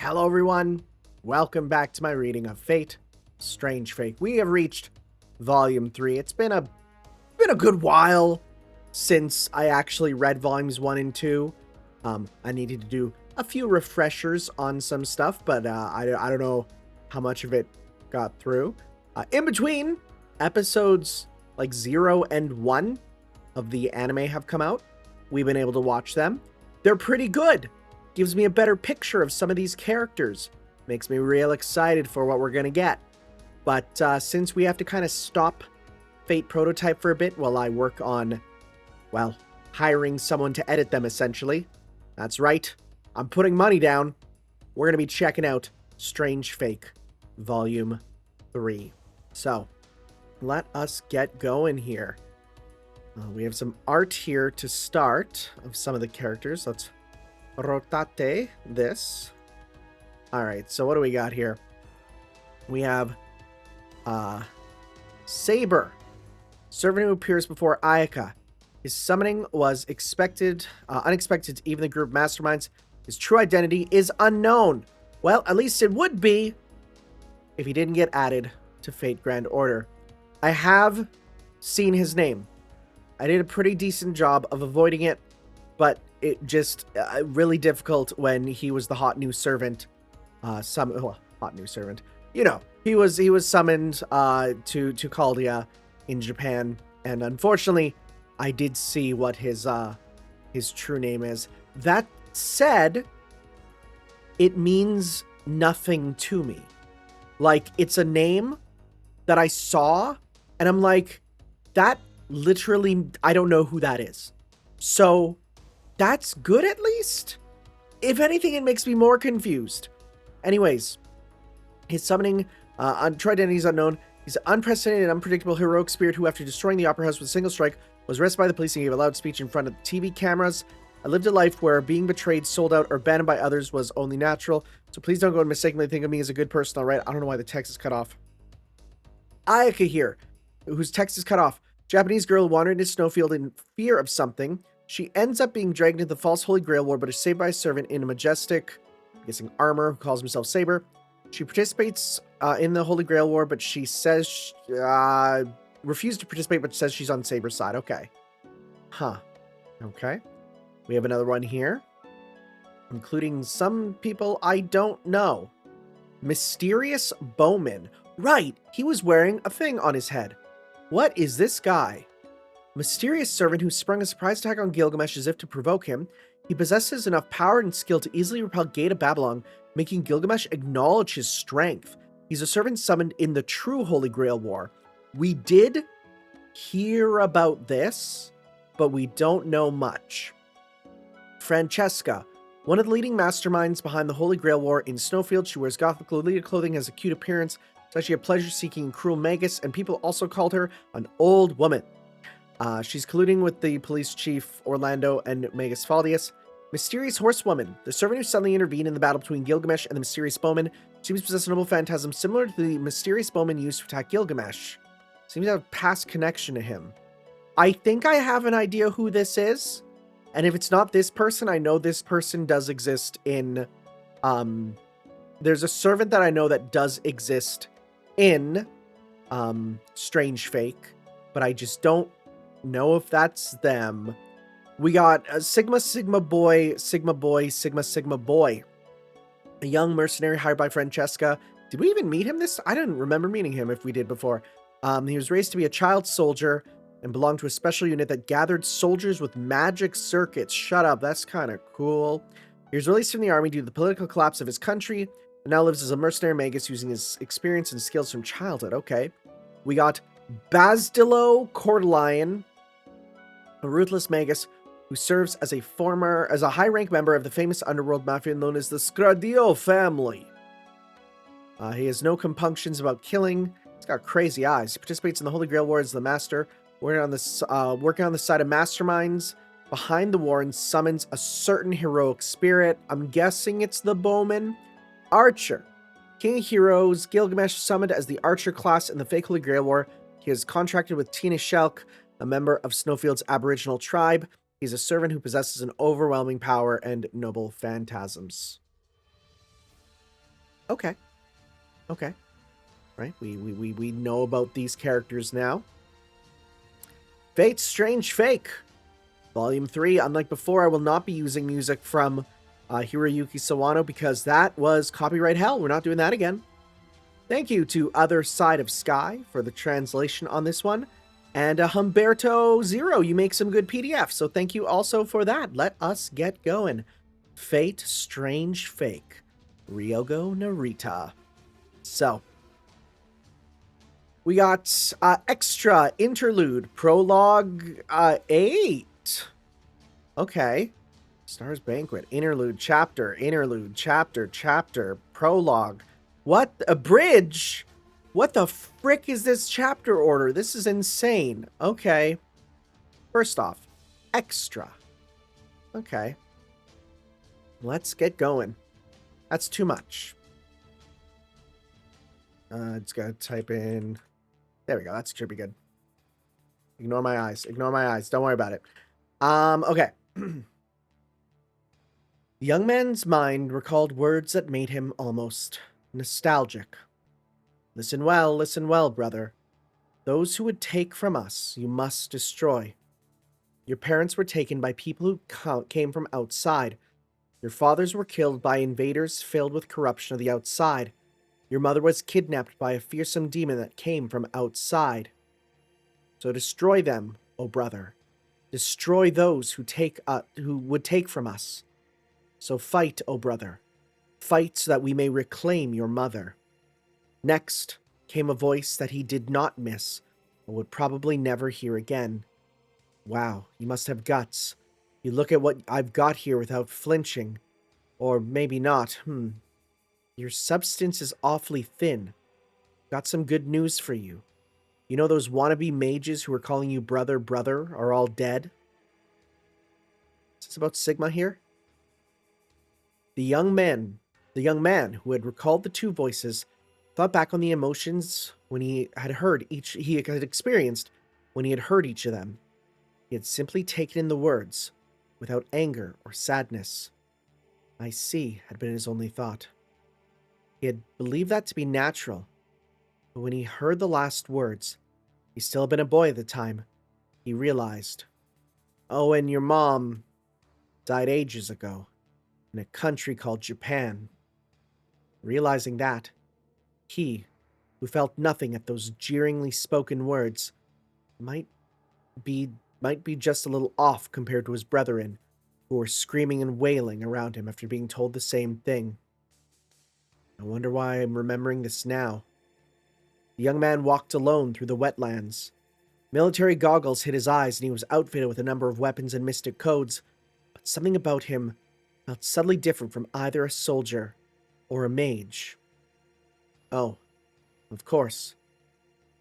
Hello everyone, welcome back to my reading of Fate, Strange Fate. We have reached Volume 3. It's been a good while since I actually read Volumes 1 and 2. I needed to do a few refreshers on some stuff, but I don't know how much of it got through. In between, episodes like 0 and 1 of the anime have come out. We've been able to watch them. They're pretty good. Gives me a better picture of some of these characters. Makes me real excited for what we're going to get. But since we have to kind of stop Fate Prototype for a bit while I work on, well, hiring someone to edit them, essentially. That's right. I'm putting money down. We're going to be checking out Strange Fate Volume 3. So, let us get going here. We have some art here to start of some of the characters. Let's rotate this. Alright, so what do we got here? We have Saber, servant who appears before Ayaka. His summoning was unexpected to even the group masterminds. His true identity is unknown. Well, at least it would be if he didn't get added to Fate Grand Order. I have seen his name. I did a pretty decent job of avoiding it, but it just really difficult when he was the hot new servant. Hot new servant. You know, he was summoned to Caldia in Japan, and unfortunately, I did see what his true name is. That said, it means nothing to me. Like, it's a name that I saw, and I'm like, that literally, I don't know who that is. So, that's good at least? If anything, it makes me more confused. Anyways, his summoning, true identity is unknown. He's an unprecedented and unpredictable heroic spirit who, after destroying the Opera House with a single strike, was arrested by the police and gave a loud speech in front of the TV cameras. I lived a life where being betrayed, sold out, or abandoned by others was only natural, so please don't go and mistakenly think of me as a good person, alright? I don't know why the text is cut off. Ayaka here, whose text is cut off. Japanese girl wandered into Snowfield in fear of something. She ends up being dragged into the false Holy Grail War, but is saved by a servant in a majestic, I'm guessing, armor, who calls himself Saber. She participates in the Holy Grail War, but she says refused to participate, but says she's on Saber's side. Okay. Huh. Okay. We have another one here, including some people I don't know. Mysterious Bowman. Right, he was wearing a thing on his head. What is this guy? Mysterious servant who sprung a surprise attack on Gilgamesh as if to provoke him. He possesses enough power and skill to easily repel Gate of Babylon, making Gilgamesh acknowledge his strength. He's a servant summoned in the true Holy Grail War. We did hear about this, but we don't know much. Francesca, one of the leading masterminds behind the Holy Grail War in Snowfield. She wears gothic Lolita clothing, has a cute appearance. It's actually a pleasure-seeking cruel magus, and people also called her an old woman. She's colluding with the police chief Orlando and Magus Faldius. Mysterious Horsewoman, the servant who suddenly intervened in the battle between Gilgamesh and the Mysterious Bowman, seems to possess a noble phantasm similar to the Mysterious Bowman used to attack Gilgamesh. Seems to have a past connection to him. I think I have an idea who this is, and if it's not this person, I know this person does exist in, there's a servant that I know that does exist in, Strange Fate, but I just don't know if that's them. We got Sigma Boy, a young mercenary hired by Francesca. Did we even meet him I didn't remember meeting him if we did before. He was raised to be a child soldier and belonged to a special unit that gathered soldiers with magic circuits. Shut up, that's kind of cool. He was released from the army due to the political collapse of his country, and now lives as a mercenary magus using his experience and skills from childhood. Okay. We got Basdilo Cordelion, a ruthless magus who serves as a high-rank member of the famous underworld mafia known as the Scradio family. He has no compunctions about killing. He's got crazy eyes. He participates in the Holy Grail War as the master, working on the side of masterminds behind the war, and summons a certain heroic spirit. I'm guessing it's the Bowman. Archer. King of Heroes, Gilgamesh summoned as the Archer class in the fake Holy Grail War. He is contracted with Tina Shelk, a member of Snowfield's Aboriginal tribe. He's a servant who possesses an overwhelming power and noble phantasms. Okay. Okay. Right. We know about these characters now. Fate's Strange Fake. Volume 3. Unlike before, I will not be using music from Hiroyuki Sawano because that was copyright hell. We're not doing that again. Thank you to Other Side of Sky for the translation on this one. And Humberto Zero, you make some good PDFs, so thank you also for that. Let us get going. Fate Strange Fake. Ryogo Narita. So, we got extra interlude, prologue 8. Okay. Stars Banquet, interlude, chapter, prologue. What? A bridge? What the frick is this chapter order? This is insane. Okay. First off, extra. Okay. Let's get going. That's too much. It's got to type in... There we go. That should be good. Ignore my eyes. Ignore my eyes. Don't worry about it. Okay. The young man's mind recalled words that made him almost nostalgic. Listen well, brother. Those who would take from us, you must destroy. Your parents were taken by people who came from outside. Your fathers were killed by invaders filled with corruption of the outside. Your mother was kidnapped by a fearsome demon that came from outside. So destroy them, O brother. Destroy those who would take from us. So fight, O brother. Fight so that we may reclaim your mother. Next came a voice that he did not miss, but would probably never hear again. Wow, you must have guts. You look at what I've got here without flinching. Or maybe not, Your substance is awfully thin. Got some good news for you. You know those wannabe mages who are calling you brother are all dead? Is this about Sigma here? The young man who had recalled the two voices thought back on the emotions when he had experienced when he had heard each of them. He had simply taken in the words, without anger or sadness. I see, had been his only thought. He had believed that to be natural, but when he heard the last words, he still had been a boy at the time, he realized. Oh, and your mom died ages ago, in a country called Japan. Realizing that, he, who felt nothing at those jeeringly spoken words, might be just a little off compared to his brethren, who were screaming and wailing around him after being told the same thing. I wonder why I'm remembering this now. The young man walked alone through the wetlands. Military goggles hid his eyes, and he was outfitted with a number of weapons and mystic codes, but something about him felt subtly different from either a soldier or a mage. Oh, of course.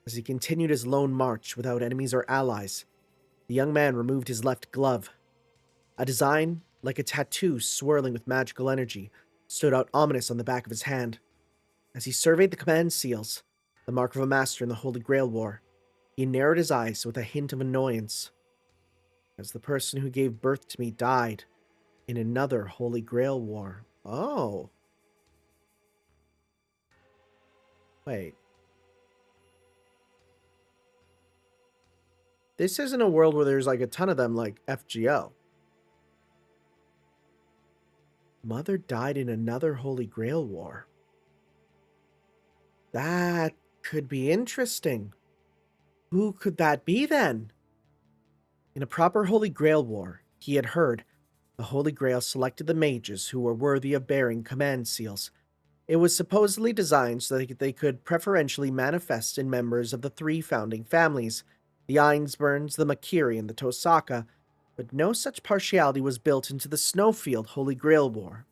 As he continued his lone march without enemies or allies, the young man removed his left glove. A design, like a tattoo swirling with magical energy, stood out ominous on the back of his hand. As he surveyed the command seals, the mark of a master in the Holy Grail War, he narrowed his eyes with a hint of annoyance. As the person who gave birth to me died in another Holy Grail War. Oh. Wait. This isn't a world where there's like a ton of them like FGO. Mother died in another Holy Grail War. That could be interesting. Who could that be then? In a proper Holy Grail War, he had heard, the Holy Grail selected the mages who were worthy of bearing command seals. It was supposedly designed so that they could preferentially manifest in members of the three founding families, the Ainsburns, the Makiri, and the Tosaka, but no such partiality was built into the Snowfield Holy Grail War.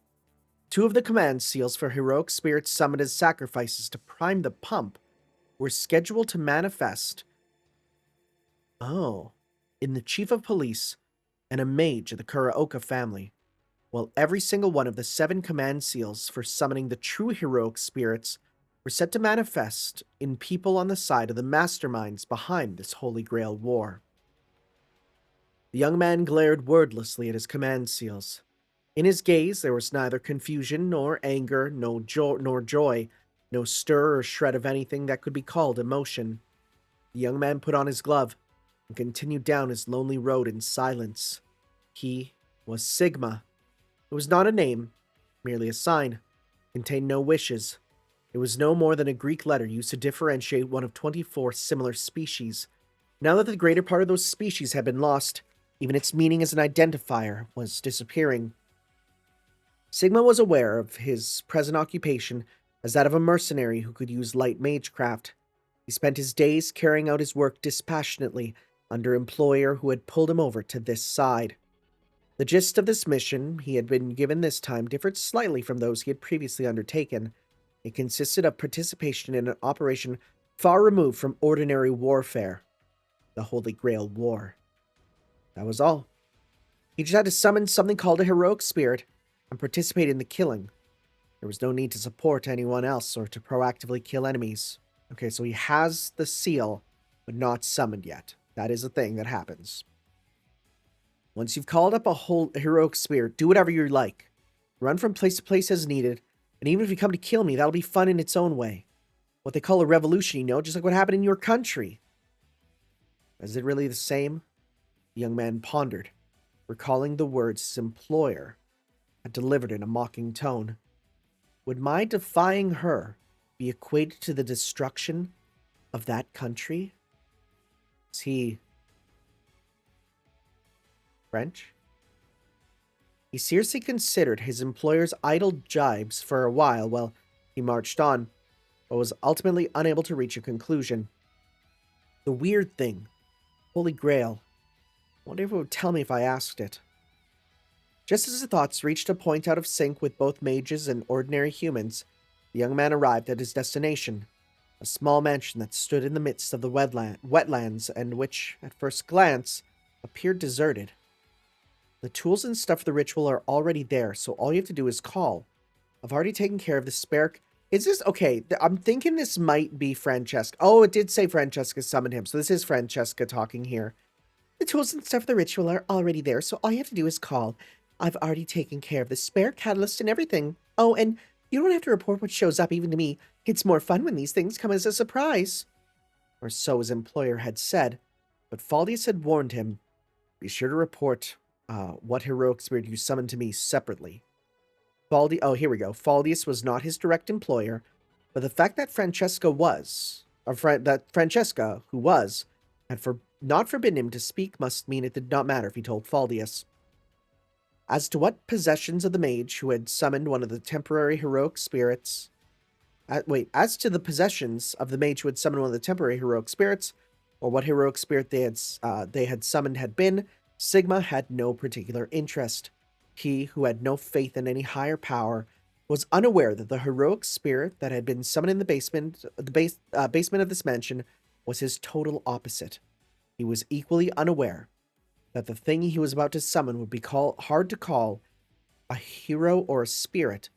Two of the command seals for heroic spirits summoned as sacrifices to prime the pump were scheduled to manifest in the chief of police and a mage of the Kuraoka family, while every single one of the 7 command seals for summoning the true heroic spirits were set to manifest in people on the side of the masterminds behind this Holy Grail War. The young man glared wordlessly at his command seals. In his gaze there was neither confusion nor anger, nor joy, no stir or shred of anything that could be called emotion. The young man put on his glove and continued down his lonely road in silence. He was Sigma. It was not a name, merely a sign. It contained no wishes. It was no more than a Greek letter used to differentiate one of 24 similar species. Now that the greater part of those species had been lost, even its meaning as an identifier was disappearing. Sigma was aware of his present occupation as that of a mercenary who could use light magecraft. He spent his days carrying out his work dispassionately under an employer who had pulled him over to this side. The gist of this mission he had been given this time differed slightly from those he had previously undertaken. It consisted of participation in an operation far removed from ordinary warfare, the Holy Grail War. That was all. He just had to summon something called a heroic spirit and participate in the killing. There was no need to support anyone else or to proactively kill enemies. Okay, so he has the seal, but not summoned yet. That is a thing that happens. Once you've called up a whole heroic spirit, do whatever you like. Run from place to place as needed, and even if you come to kill me, that'll be fun in its own way. What they call a revolution, just like what happened in your country. Is it really the same? The young man pondered, recalling the words his employer had delivered in a mocking tone. Would my defying her be equated to the destruction of that country? Is he French? He seriously considered his employer's idle jibes for a while he marched on, but was ultimately unable to reach a conclusion. The weird thing, Holy Grail. I wonder if it would tell me if I asked it. Just as his thoughts reached a point out of sync with both mages and ordinary humans, the young man arrived at his destination, a small mansion that stood in the midst of the wetlands and which, at first glance, appeared deserted. The tools and stuff for the ritual are already there, so all you have to do is call. I've already taken care of the spare... Is this... Okay, I'm thinking this might be Francesca. Oh, it did say Francesca summoned him, so this is Francesca talking here. The tools and stuff for the ritual are already there, so all you have to do is call. I've already taken care of the spare catalyst and everything. Oh, and you don't have to report what shows up even to me. It's more fun when these things come as a surprise. Or so his employer had said, but Faldius had warned him, be sure to report what heroic spirit you summoned to me separately. Here we go. Faldius was not his direct employer, but the fact that Francesca, who was, had not forbidden him to speak must mean it did not matter if he told Faldius. As to what possessions of the mage who had summoned one of the temporary heroic spirits... As to the possessions of the mage who had summoned one of the temporary heroic spirits, or what heroic spirit they had summoned had been, Sigma had no particular interest. He, who had no faith in any higher power, was unaware that the heroic spirit that had been summoned in the basement of this mansion was his total opposite. He was equally unaware that the thing he was about to summon would be hard to call a hero or a spirit,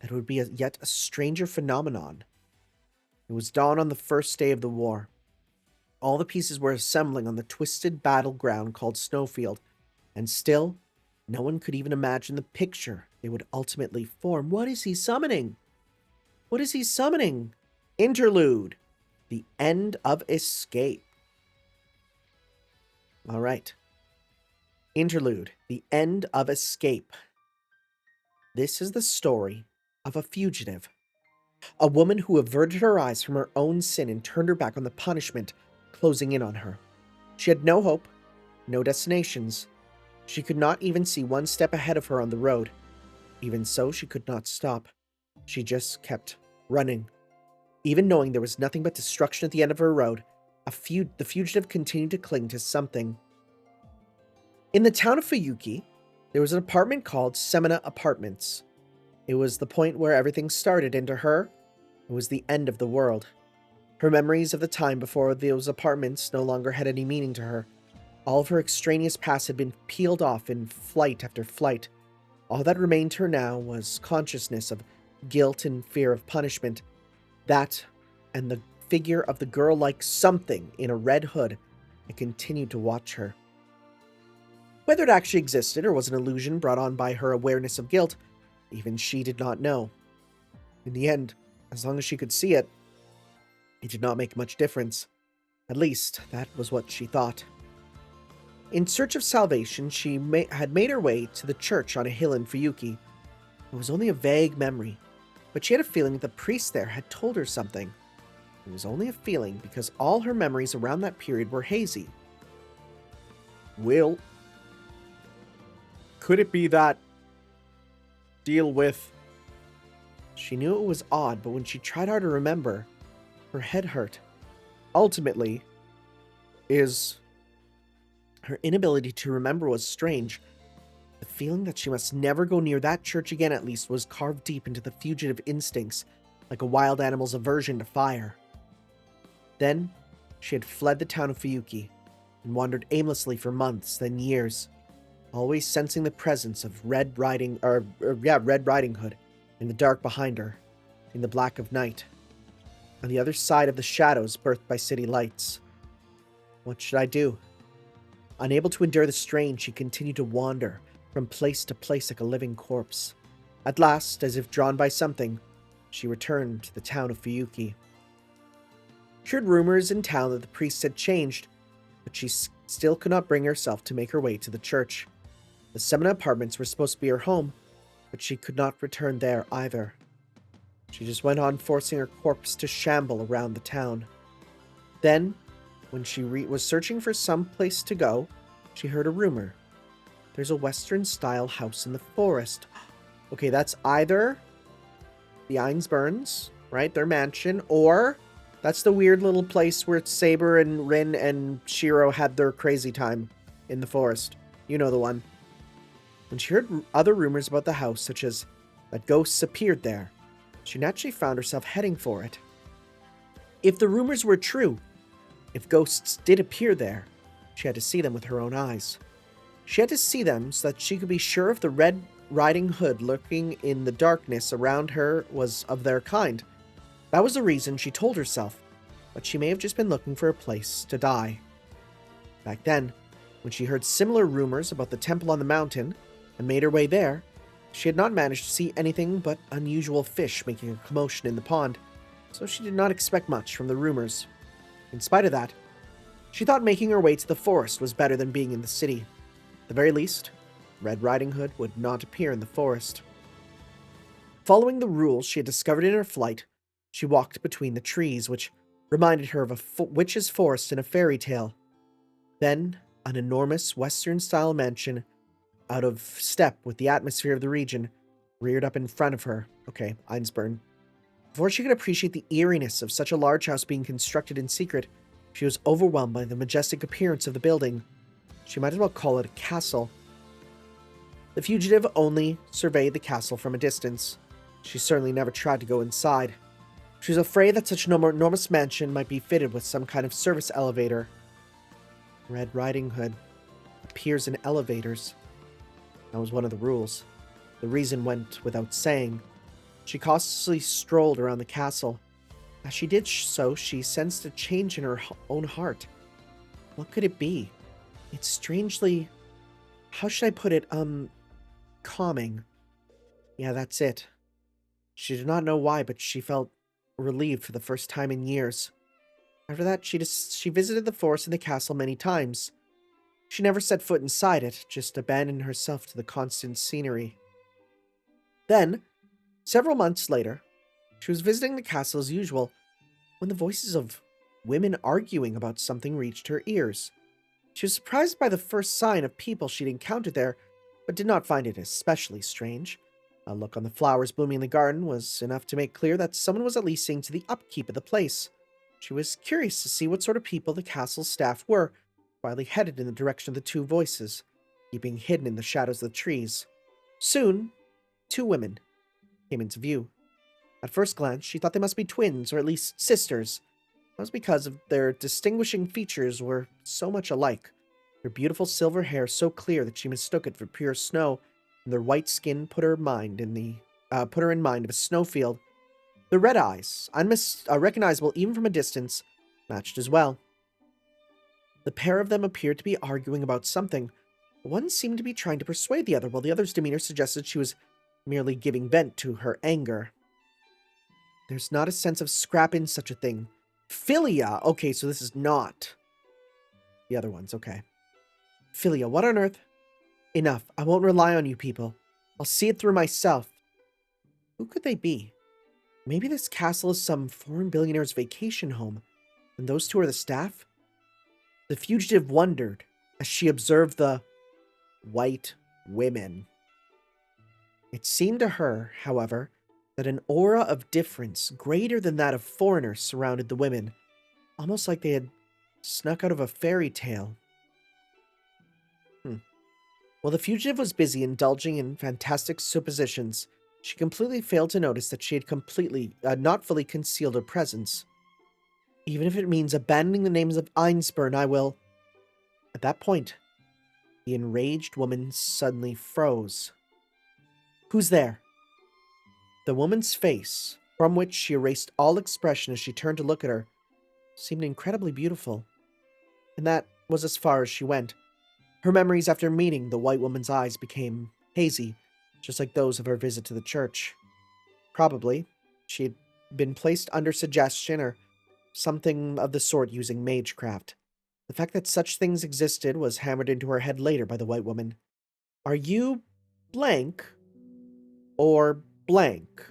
that it would be yet a stranger phenomenon. It was dawn on the first day of the war. All the pieces were assembling on the twisted battleground called Snowfield, and still, no one could even imagine the picture they would ultimately form. What is he summoning? What is he summoning? Interlude. The end of escape. All right. Interlude. The end of escape. This is the story of a fugitive. A woman who averted her eyes from her own sin and turned her back on the punishment closing in on her. She had no hope, no destinations. She could not even see one step ahead of her on the road. Even so, she could not stop. She just kept running. Even knowing there was nothing but destruction at the end of her road, the fugitive continued to cling to something. In the town of Fuyuki, there was an apartment called Semina Apartments. It was the point where everything started, and to her, it was the end of the world. Her memories of the time before those apartments no longer had any meaning to her. All of her extraneous past had been peeled off in flight after flight. All that remained to her now was consciousness of guilt and fear of punishment. That, and the figure of the girl-like something in a red hood that continued to watch her. Whether it actually existed or was an illusion brought on by her awareness of guilt, even she did not know. In the end, as long as she could see it, it did not make much difference. At least, that was what she thought. In search of salvation, she had made her way to the church on a hill in Fuyuki. It was only a vague memory, but she had a feeling that the priest there had told her something. It was only a feeling because all her memories around that period were hazy. Well, could it be that deal with... She knew it was odd, but when she tried hard to remember, her head hurt. Ultimately, her inability to remember was strange. The feeling that she must never go near that church again at least was carved deep into the fugitive instincts, like a wild animal's aversion to fire. Then, she had fled the town of Fuyuki and wandered aimlessly for months, then years, always sensing the presence of Red Riding Hood in the dark behind her, in the black of night, on the other side of the shadows birthed by city lights. What should I do? Unable to endure the strain, she continued to wander from place to place like a living corpse. At last, as if drawn by something, she returned to the town of Fuyuki. She heard rumors in town that the priest had changed, but she still could not bring herself to make her way to the church. The Semina apartments were supposed to be her home, but she could not return there either. She just went on forcing her corpse to shamble around the town. Then, when she was searching for some place to go, she heard a rumor. There's a Western-style house in the forest. Okay, that's either the Einsburns, right? Their mansion, or that's the weird little place where Saber and Rin and Shiro had their crazy time in the forest. You know the one. When she heard other rumors about the house, such as that ghosts appeared there, she naturally found herself heading for it. If the rumors were true, if ghosts did appear there, she had to see them with her own eyes. She had to see them so that she could be sure if the Red Riding Hood lurking in the darkness around her was of their kind. That was the reason, she told herself, but she may have just been looking for a place to die. Back then, when she heard similar rumors about the temple on the mountain and made her way there, she had not managed to see anything but unusual fish making a commotion in the pond, so she did not expect much from the rumors. In spite of that, she thought making her way to the forest was better than being in the city. At the very least, Red Riding Hood would not appear in the forest. Following the rules she had discovered in her flight, she walked between the trees, which reminded her of a witch's forest in a fairy tale. Then, an enormous Western-style mansion, out of step with the atmosphere of the region, reared up in front of her. Okay, Einsburn. Before she could appreciate the eeriness of such a large house being constructed in secret, she was overwhelmed by the majestic appearance of the building. She might as well call it a castle. The fugitive only surveyed the castle from a distance. She certainly never tried to go inside. She was afraid that such an enormous mansion might be fitted with some kind of service elevator. Red Riding Hood appears in elevators. That was one of the rules. The reason went without saying. She cautiously strolled around the castle. As she did so, she sensed a change in her own heart. What could it be? It's strangely... How should I put it? Calming. Yeah, that's it. She did not know why, but she felt relieved for the first time in years. After that, she visited the forest and the castle many times. She never set foot inside it, just abandoned herself to the constant scenery. Then, several months later, she was visiting the castle as usual, when the voices of women arguing about something reached her ears. She was surprised by the first sign of people she'd encountered there, but did not find it especially strange. A look on the flowers blooming in the garden was enough to make clear that someone was at least seeing to the upkeep of the place. She was curious to see what sort of people the castle's staff were, quietly headed in the direction of the two voices, keeping hidden in the shadows of the trees. Soon, two women came into view. At first glance, she thought they must be twins, or at least sisters. That was because of their distinguishing features were so much alike. Their beautiful silver hair so clear that she mistook it for pure snow, and their white skin put her in mind of a snowfield. The red eyes, unrecognizable even from a distance, matched as well. The pair of them appeared to be arguing about something, One seemed to be trying to persuade the other, while the other's demeanor suggested she was merely giving vent to her anger. There's not a sense of scrap in such a thing. Philia! Okay, so this is not the other ones, okay. Philia, what on earth? Enough. I won't rely on you people. I'll see it through myself. Who could they be? Maybe this castle is some foreign billionaire's vacation home, and those two are the staff? The fugitive wondered as she observed the white women. It seemed to her, however, that an aura of difference greater than that of foreigners surrounded the women, almost like they had snuck out of a fairy tale. While the fugitive was busy indulging in fantastic suppositions, she completely failed to notice that she had not fully concealed her presence. Even if it means abandoning the names of Einspurn, I will... At that point, the enraged woman suddenly froze. Who's there? The woman's face, from which she erased all expression as she turned to look at her, seemed incredibly beautiful. And that was as far as she went. Her memories after meeting the white woman's eyes became hazy, just like those of her visit to the church. Probably, she had been placed under suggestion or something of the sort using magecraft. The fact that such things existed was hammered into her head later by the white woman. Are you blank or blank?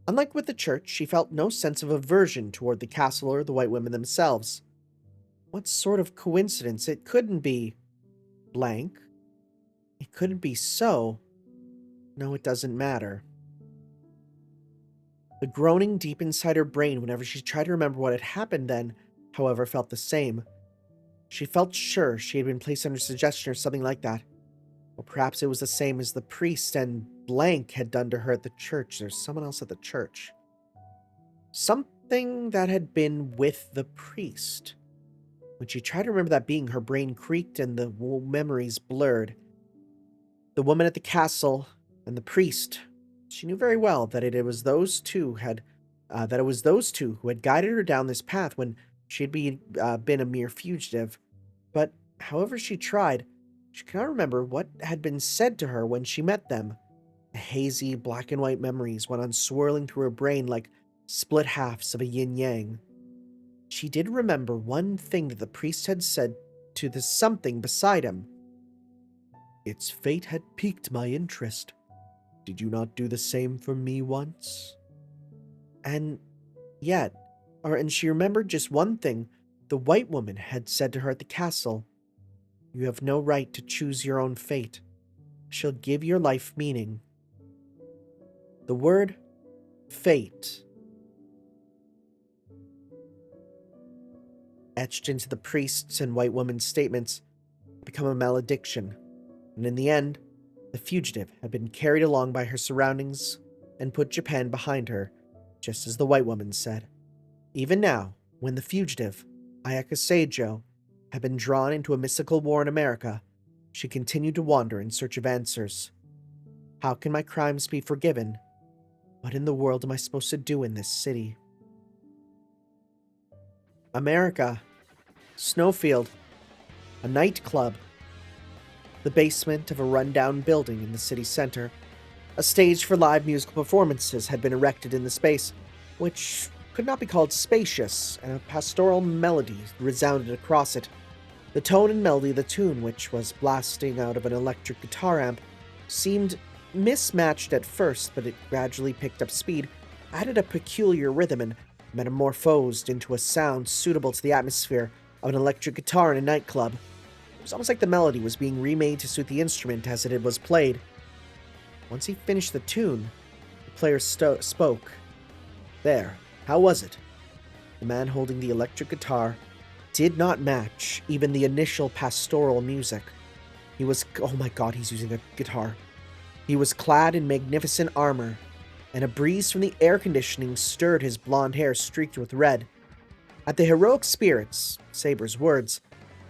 Unlike with the church, she felt no sense of aversion toward the castle or the white women themselves. What sort of coincidence? It couldn't be blank. It couldn't be so. No, it doesn't matter. The groaning deep inside her brain whenever she tried to remember what had happened then, however, felt the same. She felt sure she had been placed under suggestion or something like that. Or perhaps it was the same as the priest and blank had done to her at the church. There's someone else at the church. Something that had been with the priest. When she tried to remember that being, her brain creaked and the memories blurred. The woman at the castle and the priest. She knew very well that it was those two who had guided her down this path when she had been a mere fugitive. But however she tried, she could not remember what had been said to her when she met them. The hazy black and white memories went on swirling through her brain like split halves of a yin-yang. She did remember one thing that the priest had said to the something beside him. Its fate had piqued my interest. Did you not do the same for me once? And she remembered just one thing the white woman had said to her at the castle. You have no right to choose your own fate. I shall give your life meaning. The word fate etched into the priest's and white woman's statements become a malediction, and in the end, the fugitive had been carried along by her surroundings and put Japan behind her, just as the white woman said. Even now, when the fugitive, Ayaka Seijo, had been drawn into a mystical war in America, she continued to wander in search of answers. How can my crimes be forgiven? What in the world am I supposed to do in this city? America. Snowfield. A nightclub. The basement of a rundown building in the city center. A stage for live musical performances had been erected in the space, which could not be called spacious, and a pastoral melody resounded across it. The tone and melody of the tune, which was blasting out of an electric guitar amp, seemed mismatched at first, but it gradually picked up speed, added a peculiar rhythm, and metamorphosed into a sound suitable to the atmosphere of an electric guitar in a nightclub. It was almost like the melody was being remade to suit the instrument as it was played. Once he finished the tune, the player spoke. There, how was it? The man holding the electric guitar did not match even the initial pastoral music. Oh my god, he's using a guitar. He was clad in magnificent armor, and a breeze from the air conditioning stirred his blonde hair streaked with red. At the heroic spirits, Saber's words,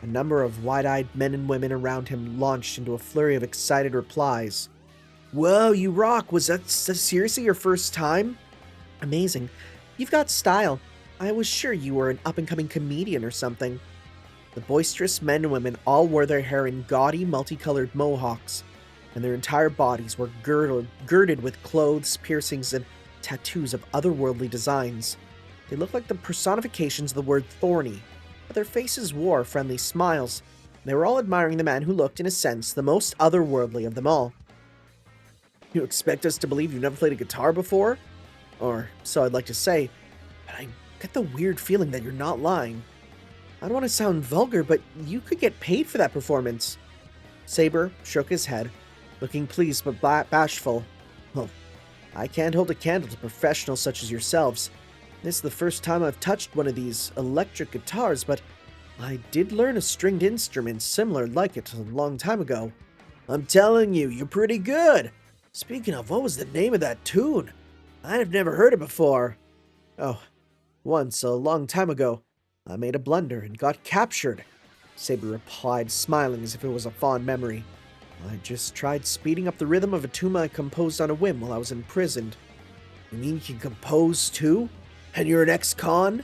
a number of wide-eyed men and women around him launched into a flurry of excited replies. Whoa, you rock! Was that seriously your first time? Amazing. You've got style. I was sure you were an up-and-coming comedian or something. The boisterous men and women all wore their hair in gaudy, multicolored mohawks, and their entire bodies were girded with clothes, piercings, and tattoos of otherworldly designs. They looked like the personifications of the word thorny, but their faces wore friendly smiles. They were all admiring the man who looked, in a sense, the most otherworldly of them all. You expect us to believe you've never played a guitar before? Or so I'd like to say, but I get the weird feeling that you're not lying. I don't want to sound vulgar, but you could get paid for that performance. Saber shook his head, looking pleased but bashful. Well, I can't hold a candle to professionals such as yourselves. This is the first time I've touched one of these electric guitars, but I did learn a stringed instrument similar like it a long time ago. I'm telling you, you're pretty good. Speaking of, what was the name of that tune? I've never heard it before. Oh, once, a long time ago, I made a blunder and got captured, Saber replied, smiling as if it was a fond memory. I just tried speeding up the rhythm of a tune I composed on a whim while I was imprisoned. You mean you can compose too? And you're an ex-con?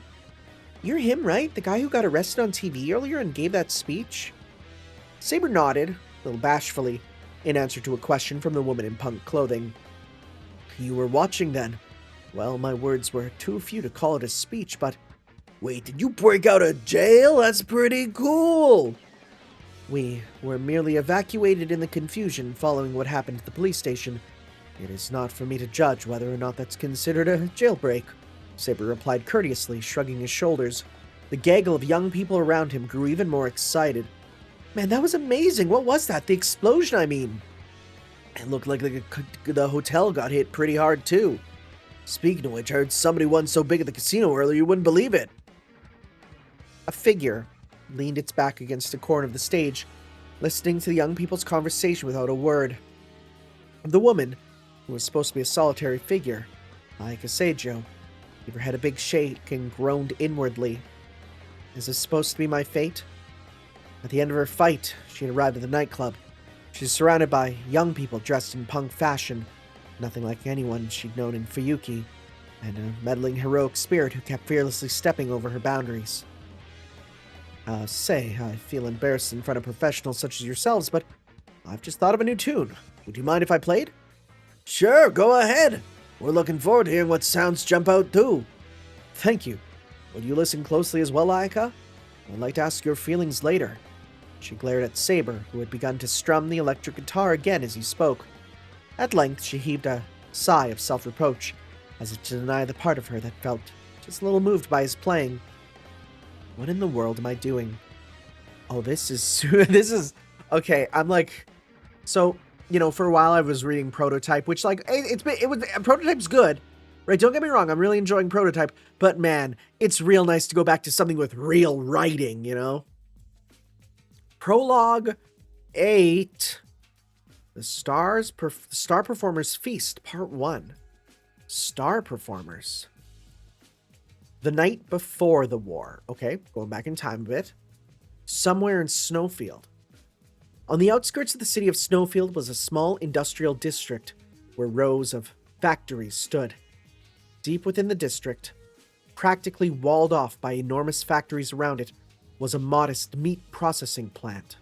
You're him, right? The guy who got arrested on TV earlier and gave that speech? Saber nodded, a little bashfully, in answer to a question from the woman in punk clothing. You were watching then. Well, my words were too few to call it a speech, but... Wait, did you break out of jail? That's pretty cool! We were merely evacuated in the confusion following what happened at the police station. It is not for me to judge whether or not that's considered a jailbreak, Saber replied courteously, shrugging his shoulders. The gaggle of young people around him grew even more excited. Man, that was amazing! What was that? The explosion, I mean! It looked like the hotel got hit pretty hard, too. Speaking of which, I heard somebody won so big at the casino earlier you wouldn't believe it. A figure leaned its back against a corner of the stage, listening to the young people's conversation without a word. The woman, who was supposed to be a solitary figure, Aikasejo, gave her head a big shake and groaned inwardly. Is this supposed to be my fate? At the end of her fight, she had arrived at the nightclub. She was surrounded by young people dressed in punk fashion, nothing like anyone she'd known in Fuyuki, and a meddling heroic spirit who kept fearlessly stepping over her boundaries. I feel embarrassed in front of professionals such as yourselves, but I've just thought of a new tune. Would you mind if I played? Sure, go ahead. We're looking forward to hearing what sounds jump out too. Thank you. Will you listen closely as well, Ayaka? I'd like to ask your feelings later. She glared at Saber, who had begun to strum the electric guitar again as he spoke. At length, she heaved a sigh of self-reproach, as if to deny the part of her that felt just a little moved by his playing. What in the world am I doing? Oh, this is... Okay, I'm like... So, you know, for a while I was reading Prototype, which, like, Prototype's good, right? Don't get me wrong, I'm really enjoying Prototype, but man, it's real nice to go back to something with real writing, you know? Prologue 8... The Star Performers Feast, Part 1. Star Performers. The night before the war. Okay, going back in time a bit. Somewhere in Snowfield. On the outskirts of the city of Snowfield was a small industrial district where rows of factories stood. Deep within the district, practically walled off by enormous factories around it, was a modest meat processing plant.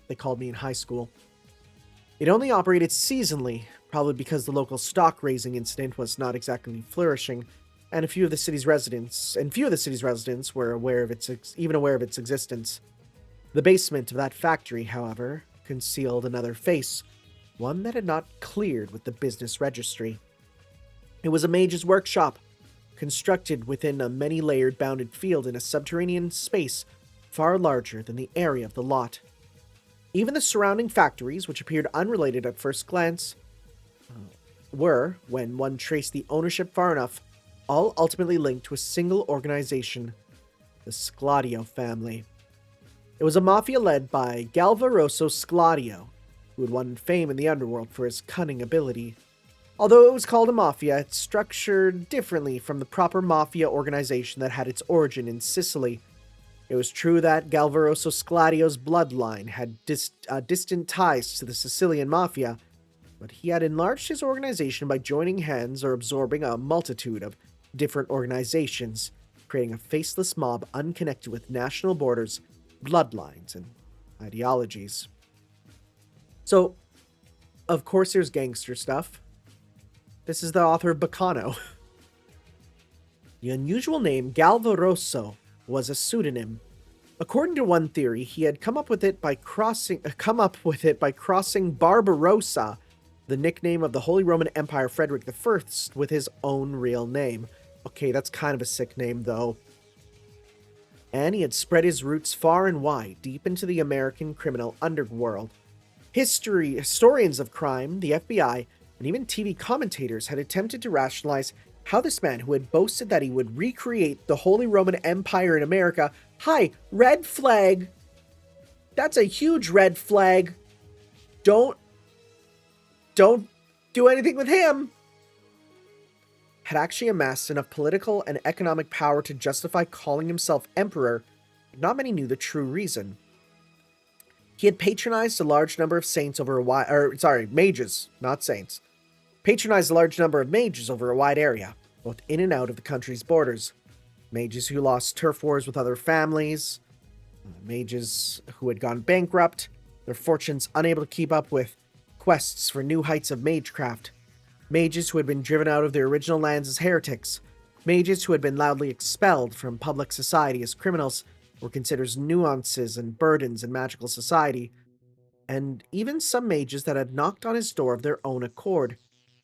They called me in high school. It only operated seasonally, probably because the local stock raising incident was not exactly flourishing, and few of the city's residents were aware of its existence. The basement of that factory, however, concealed another face, one that had not cleared with the business registry. It was a mage's workshop, constructed within a many-layered bounded field in a subterranean space far larger than the area of the lot. Even the surrounding factories, which appeared unrelated at first glance, were, when one traced the ownership far enough, all ultimately linked to a single organization, the Scladio family. It was a mafia led by Galvaroso Scladio, who had won fame in the underworld for his cunning ability. Although it was called a mafia, it's structured differently from the proper mafia organization that had its origin in Sicily. It was true that Galvaroso Scladio's bloodline had distant ties to the Sicilian mafia, but he had enlarged his organization by joining hands or absorbing a multitude of different organizations, creating a faceless mob unconnected with national borders bloodlines and ideologies. So, of course, there's gangster stuff. This is the author of Bacano. The unusual name Galvaroso was a pseudonym. According to one theory, he had come up with it by crossing Barbarossa, the nickname of the Holy Roman Empire Frederick I, with his own real name. Okay, that's kind of a sick name, though. And he had spread his roots far and wide, deep into the American criminal underworld. Historians of crime, the FBI, and even TV commentators had attempted to rationalize how this man who had boasted that he would recreate the Holy Roman Empire in America, hi, red flag, that's a huge red flag, don't do anything with him, had actually amassed enough political and economic power to justify calling himself emperor, but not many knew the true reason. He had patronized a large number of mages, not saints. Patronized a large number of mages over a wide area, both in and out of the country's borders. Mages who lost turf wars with other families, mages who had gone bankrupt, their fortunes unable to keep up with quests for new heights of magecraft, mages who had been driven out of their original lands as heretics, mages who had been loudly expelled from public society as criminals or considers nuances and burdens in magical society, and even some mages that had knocked on his door of their own accord.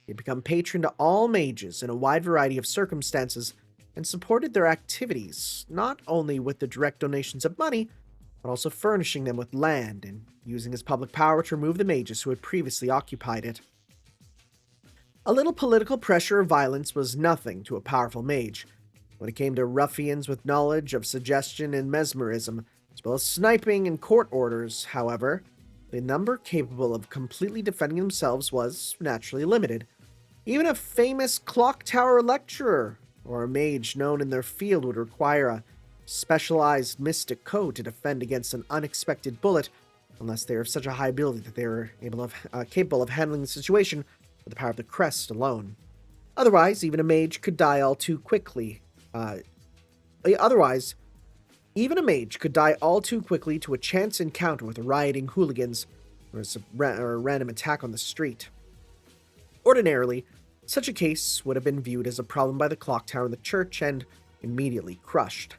He had become patron to all mages in a wide variety of circumstances and supported their activities, not only with the direct donations of money, but also furnishing them with land and using his public power to remove the mages who had previously occupied it. A little political pressure or violence was nothing to a powerful mage. When it came to ruffians with knowledge of suggestion and mesmerism, as well as sniping and court orders, however, the number capable of completely defending themselves was naturally limited. Even a famous clock tower lecturer or a mage known in their field would require a specialized mystic code to defend against an unexpected bullet, unless they are of such a high ability that they are capable of handling the situation with the power of the crest alone. Otherwise, even a mage could die all too quickly. Even a mage could die all too quickly to a chance encounter with rioting hooligans or a random attack on the street. Ordinarily, such a case would have been viewed as a problem by the clock tower in the church and immediately crushed.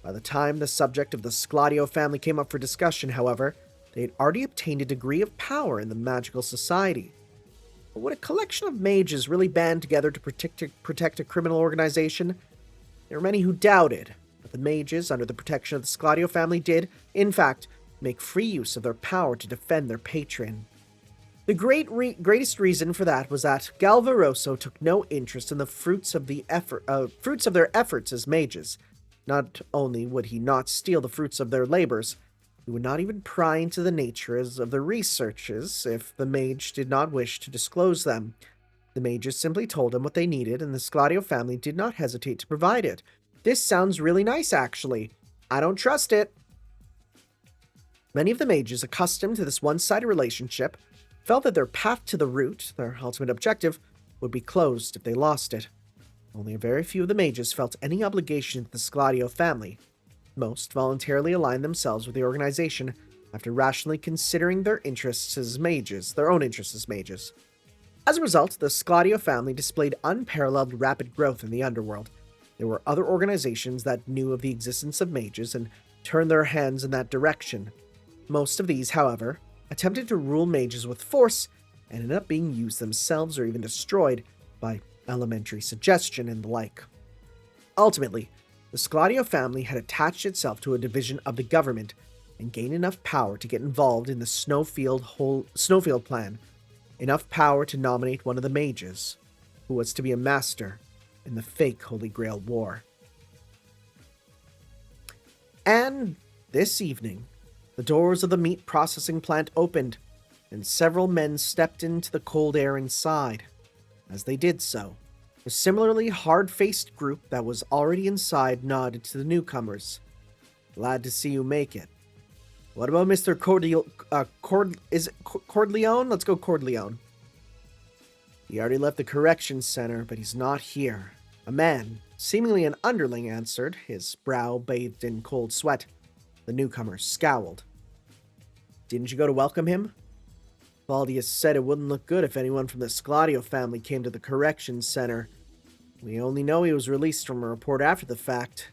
By the time the subject of the Scladio family came up for discussion, however, they had already obtained a degree of power in the magical society. But would a collection of mages really band together to protect a criminal organization? There were many who doubted, but the mages, under the protection of the Scladio family, did, in fact, make free use of their power to defend their patron. The greatest reason for that was that Galvaroso took no interest in the fruits of their efforts as mages. Not only would he not steal the fruits of their labors, he would not even pry into the nature of their researches if the mage did not wish to disclose them. The mages simply told him what they needed, and the Scladio family did not hesitate to provide it. This sounds really nice, actually. I don't trust it. Many of the mages, accustomed to this one-sided relationship, felt that their path to the root, their ultimate objective, would be closed if they lost it. Only a very few of the mages felt any obligation to the Scladio family. Most voluntarily aligned themselves with the organization after rationally considering their own interests as mages. As a result, the Scladio family displayed unparalleled rapid growth in the underworld. There were other organizations that knew of the existence of mages and turned their hands in that direction. Most of these, however, attempted to rule mages with force and ended up being used themselves or even destroyed by elementary suggestion and the like. Ultimately, the Scladio family had attached itself to a division of the government and gained enough power to get involved in the Snowfield plan, enough power to nominate one of the mages, who was to be a master in the fake Holy Grail War. And this evening, the doors of the meat processing plant opened, and several men stepped into the cold air inside. As they did so, a similarly hard-faced group that was already inside nodded to the newcomers. Glad to see you make it. What about Mr. Corleone? Let's go Corleone. He already left the corrections center, but he's not here. A man, seemingly an underling, answered, his brow bathed in cold sweat. The newcomer scowled. Didn't you go to welcome him? Valdius said it wouldn't look good if anyone from the Scladio family came to the corrections center. We only know he was released from a report after the fact.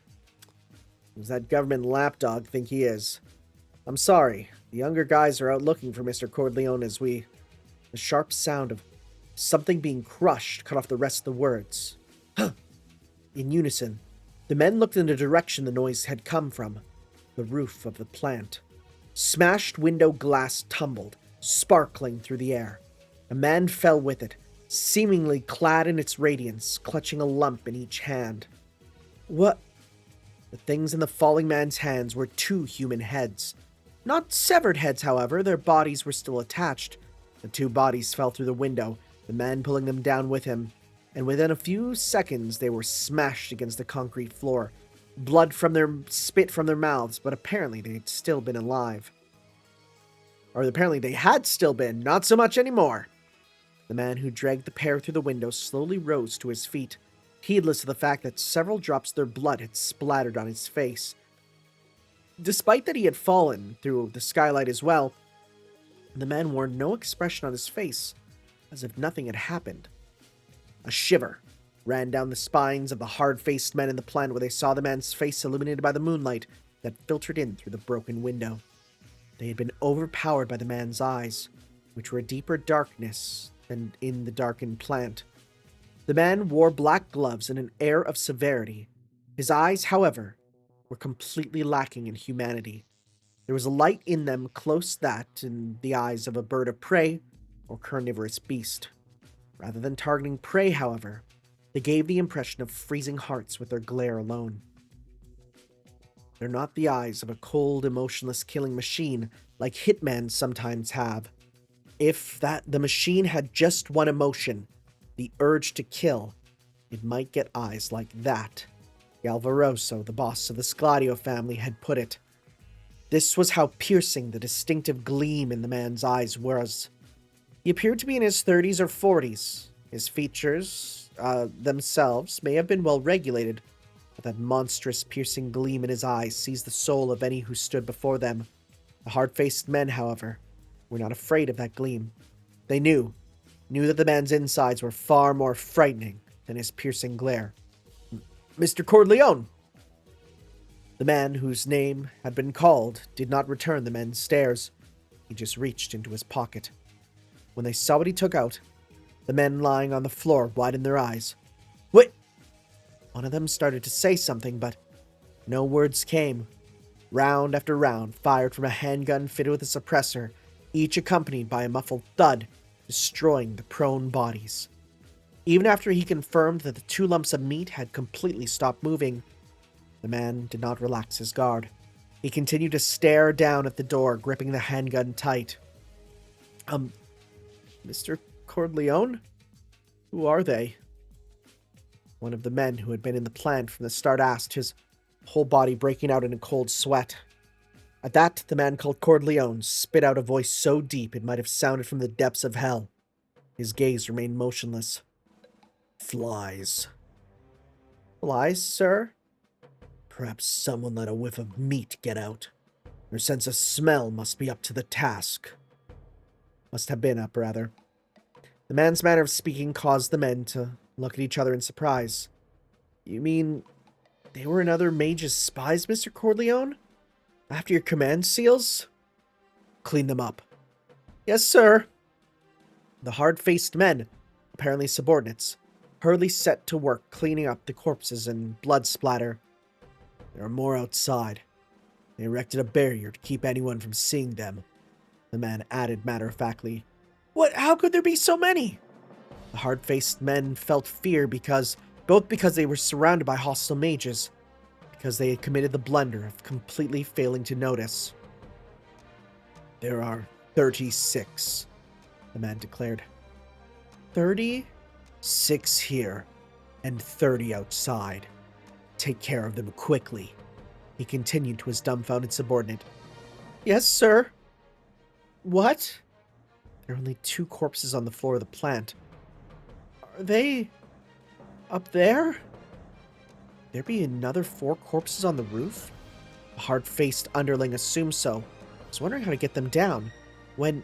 Who's that government lapdog think he is? I'm sorry. The younger guys are out looking for Mr. Corleone as we... The sharp sound of something being crushed cut off the rest of the words. In unison, the men looked in the direction the noise had come from. The roof of the plant. Smashed window glass tumbled, sparkling through the air. A man fell with it, seemingly clad in its radiance, clutching a lump in each hand. What? The things in the falling man's hands were 2 human heads. Not severed heads, however, their bodies were still attached. The 2 bodies fell through the window, the man pulling them down with him, and within a few seconds they were smashed against the concrete floor. Blood spit from their mouths, but apparently they had still been alive. Or apparently they had still been, not so much anymore. The man who dragged the pair through the window slowly rose to his feet, heedless of the fact that several drops of their blood had splattered on his face. Despite that he had fallen through the skylight as well, the man wore no expression on his face, as if nothing had happened. A shiver ran down the spines of the hard-faced men in the plant where they saw the man's face illuminated by the moonlight that filtered in through the broken window. They had been overpowered by the man's eyes, which were a deeper darkness than in the darkened plant. The man wore black gloves and an air of severity. His eyes, however, were completely lacking in humanity. There was a light in them close that in the eyes of a bird of prey or carnivorous beast. Rather than targeting prey, however, they gave the impression of freezing hearts with their glare alone. They're not the eyes of a cold, emotionless killing machine like hitmen sometimes have. If the machine had just one emotion, the urge to kill, it might get eyes like that. Galvaroso, the boss of the Scladio family, had put it. This was how piercing the distinctive gleam in the man's eyes was. He appeared to be in his 30s or 40s. His features themselves may have been well regulated, but that monstrous piercing gleam in his eyes seized the soul of any who stood before them. The hard-faced men, however, were not afraid of that gleam. They knew that the man's insides were far more frightening than his piercing glare. Mr. Corleone! The man whose name had been called did not return the men's stares. He just reached into his pocket. When they saw what he took out, the men lying on the floor widened their eyes. What? One of them started to say something, but no words came. Round after round fired from a handgun fitted with a suppressor, each accompanied by a muffled thud, destroying the prone bodies. Even after he confirmed that the 2 lumps of meat had completely stopped moving, the man did not relax his guard. He continued to stare down at the door, gripping the handgun tight. Mr. Corleone? Who are they? One of the men who had been in the plant from the start asked, his whole body breaking out in a cold sweat. At that, the man called Corleone spit out a voice so deep it might have sounded from the depths of hell. His gaze remained motionless. Flies. Flies, sir? Perhaps someone let a whiff of meat get out. Their sense of smell must be up to the task. Must have been up, rather. The man's manner of speaking caused the men to look at each other in surprise. You mean they were another mage's spies, Mr. Corleone? After your command seals? Clean them up. Yes, sir. The hard-faced men, apparently subordinates, hurriedly set to work cleaning up the corpses and blood splatter. There are more outside. They erected a barrier to keep anyone from seeing them, the man added matter-of-factly. What? How could there be so many? The hard-faced men felt fear because they were surrounded by hostile mages, because they had committed the blunder of completely failing to notice. There are 36, the man declared. 36 here, and 30 outside. Take care of them quickly, he continued to his dumbfounded subordinate. Yes, sir. What? There are only 2 corpses on the floor of the plant. Are they up there? There be another 4 corpses on the roof? A hard-faced underling assumed so. I was wondering how to get them down, when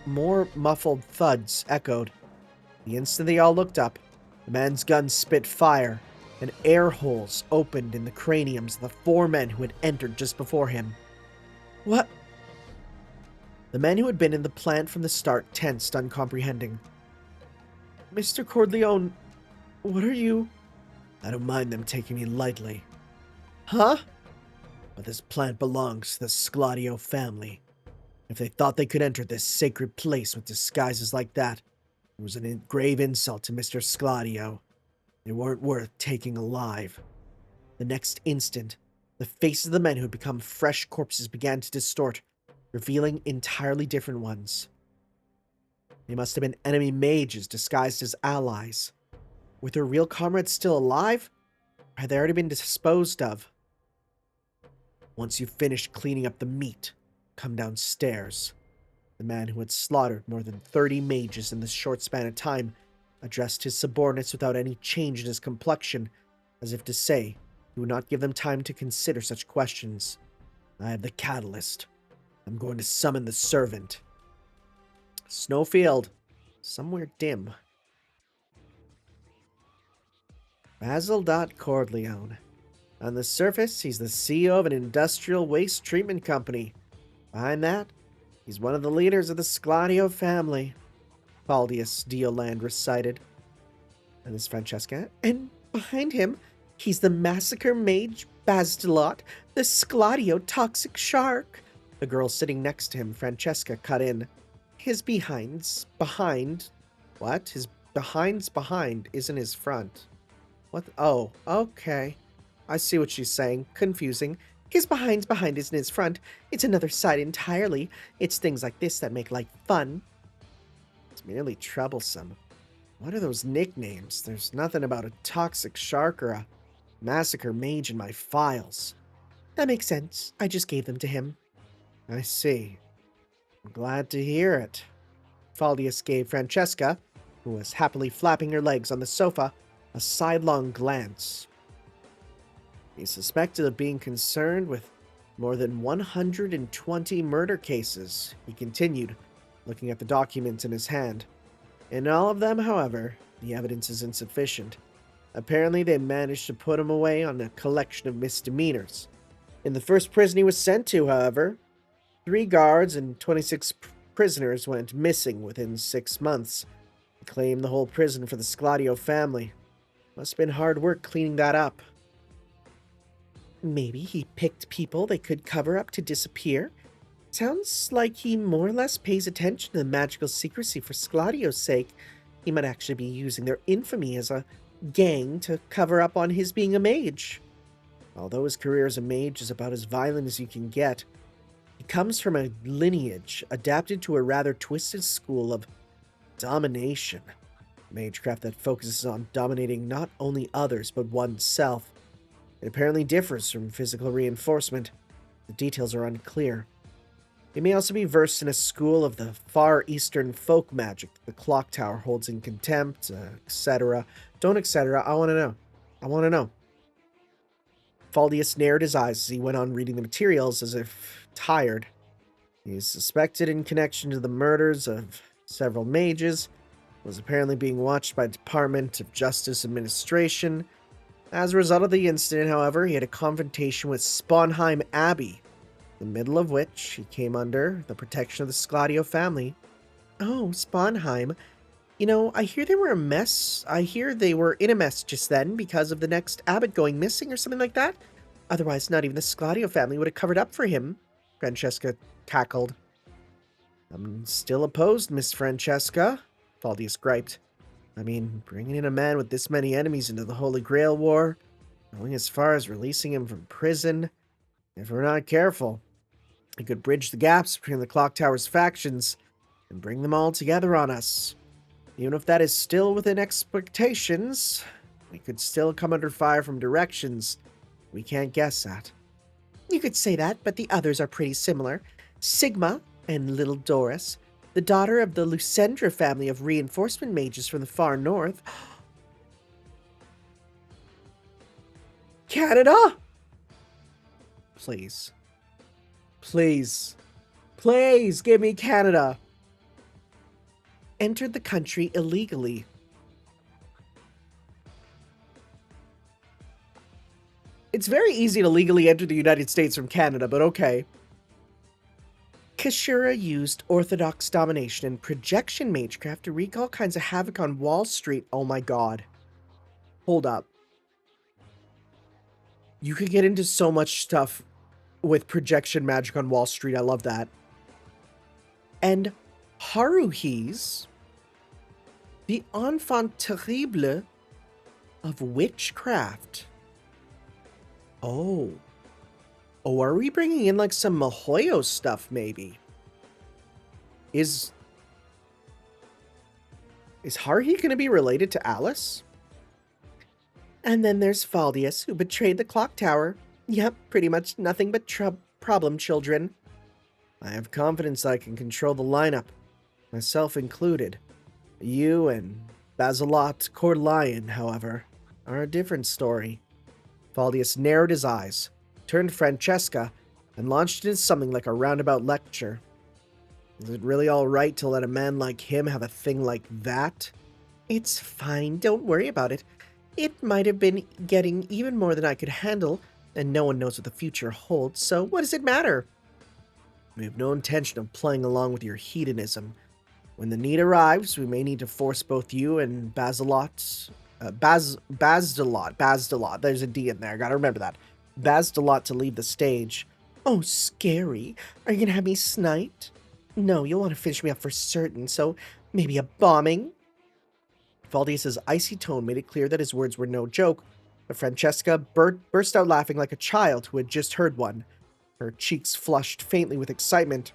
more muffled thuds echoed. The instant they all looked up, the man's gun spit fire, and air holes opened in the craniums of the 4 men who had entered just before him. What? The men who had been in the plant from the start tensed, uncomprehending. Mr. Corleone, what are you? I don't mind them taking me lightly. Huh? But this plant belongs to the Scladio family. If they thought they could enter this sacred place with disguises like that, it was a grave insult to Mr. Scladio. They weren't worth taking alive. The next instant, the faces of the men who had become fresh corpses began to distort, revealing entirely different ones. They must have been enemy mages disguised as allies. Were their real comrades still alive? Or had they already been disposed of? Once you've finished cleaning up the meat, come downstairs. The man who had slaughtered more than 30 mages in this short span of time addressed his subordinates without any change in his complexion, as if to say he would not give them time to consider such questions. I have the catalyst. I'm going to summon the servant. Snowfield. Somewhere dim. Basil Corleone. On the surface, he's the CEO of an industrial waste treatment company. Behind that, he's one of the leaders of the Scladio family, Faldius Dioland recited. And this Francesca. And behind him, he's the massacre mage Bastilot, the Scladio toxic shark. The girl sitting next to him, Francesca, cut in. His behind. What? His behind's behind isn't his front. What? Oh, okay. I see what she's saying. Confusing. His behind's behind isn't his front. It's another side entirely. It's things like this that make life fun. It's merely troublesome. What are those nicknames? There's nothing about a toxic shark or a massacre mage in my files. That makes sense. I just gave them to him. I see. I'm glad to hear it. Faldius gave Francesca, who was happily flapping her legs on the sofa, a sidelong glance. He's suspected of being concerned with more than 120 murder cases, he continued, looking at the documents in his hand. In all of them, however, the evidence is insufficient. Apparently, they managed to put him away on a collection of misdemeanors. In the first prison he was sent to, however, 3 guards and 26 prisoners went missing within 6 months. He claimed the whole prison for the Scladio family. Must have been hard work cleaning that up. Maybe he picked people they could cover up to disappear. Sounds like he more or less pays attention to the magical secrecy for Scladio's sake. He might actually be using their infamy as a gang to cover up on his being a mage. Although his career as a mage is about as violent as you can get, he comes from a lineage adapted to a rather twisted school of domination. Magecraft that focuses on dominating not only others but oneself. It apparently differs from physical reinforcement. The details are unclear. He may also be versed in a school of the Far Eastern folk magic the clock tower holds in contempt, etc. Don't etc. I want to know. Faldius narrowed his eyes as he went on reading the materials as if tired. He is suspected in connection to the murders of several mages, was apparently being watched by the Department of Justice Administration. As a result of the incident, however, he had a confrontation with Sponheim Abbey, the middle of which he came under the protection of the Scladio family. Oh, Sponheim. You know, I hear they were a mess. I hear they were in a mess just then because of the next abbot going missing or something like that. Otherwise, not even the Scladio family would have covered up for him, Francesca cackled. I'm still opposed, Miss Francesca, Faldius griped. I mean, bringing in a man with this many enemies into the Holy Grail War, going as far as releasing him from prison, if we're not careful, it could bridge the gaps between the Clock Tower's factions and bring them all together on us. Even if that is still within expectations, we could still come under fire from directions we can't guess at. You could say that, but the others are pretty similar. Sigma and Little Doris, the daughter of the Lucendra family of reinforcement mages from the far north. Canada? Please. Please. Please give me Canada. Entered the country illegally. It's very easy to legally enter the United States from Canada, but okay. Kashura used orthodox domination and projection magecraft to wreak all kinds of havoc on Wall Street. Oh my god. Hold up. You could get into so much stuff with projection magic on Wall Street. I love that. And Haruhi's the enfant terrible of witchcraft. Oh. Oh, are we bringing in like some Mihoyo stuff maybe? Is Haruhi going to be related to Alice? And then there's Faldius, who betrayed the clock tower. Yep, pretty much nothing but problem children. I have confidence I can control the lineup, myself included. You and Basilot Coeur Lion, however, are a different story. Faldius narrowed his eyes, turned to Francesca, and launched into something like a roundabout lecture. Is it really all right to let a man like him have a thing like that? It's fine, don't worry about it. It might have been getting even more than I could handle, and no one knows what the future holds, so what does it matter? We have no intention of playing along with your hedonism. When the need arrives, we may need to force both you and Basilot, Basdelot, there's a D in there, gotta remember that. Basdelot to leave the stage. Oh, scary. Are you gonna have me sniped? No, you'll want to finish me up for certain, so maybe a bombing? Faldius's icy tone made it clear that his words were no joke, but Francesca burst out laughing like a child who had just heard one. Her cheeks flushed faintly with excitement,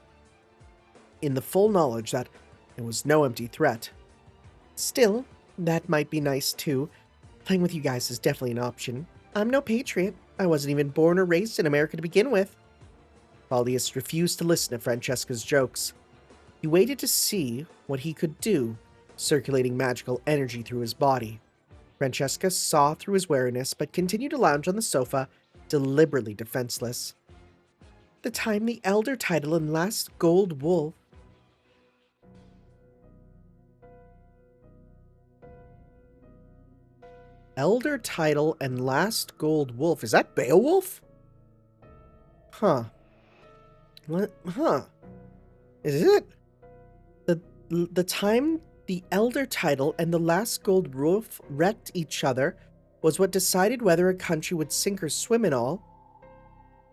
in the full knowledge that it was no empty threat. Still, that might be nice too. Playing with you guys is definitely an option. I'm no patriot. I wasn't even born or raised in America to begin with. Faldius refused to listen to Francesca's jokes. He waited to see what he could do, circulating magical energy through his body. Francesca saw through his wariness, but continued to lounge on the sofa, deliberately defenseless. The time the Elder title and last gold wolf. Elder title and last gold wolf. Is that Beowulf? Huh. What? Huh. Is it? The time the Elder title and the last gold wolf wrecked each other was what decided whether a country would sink or swim in all.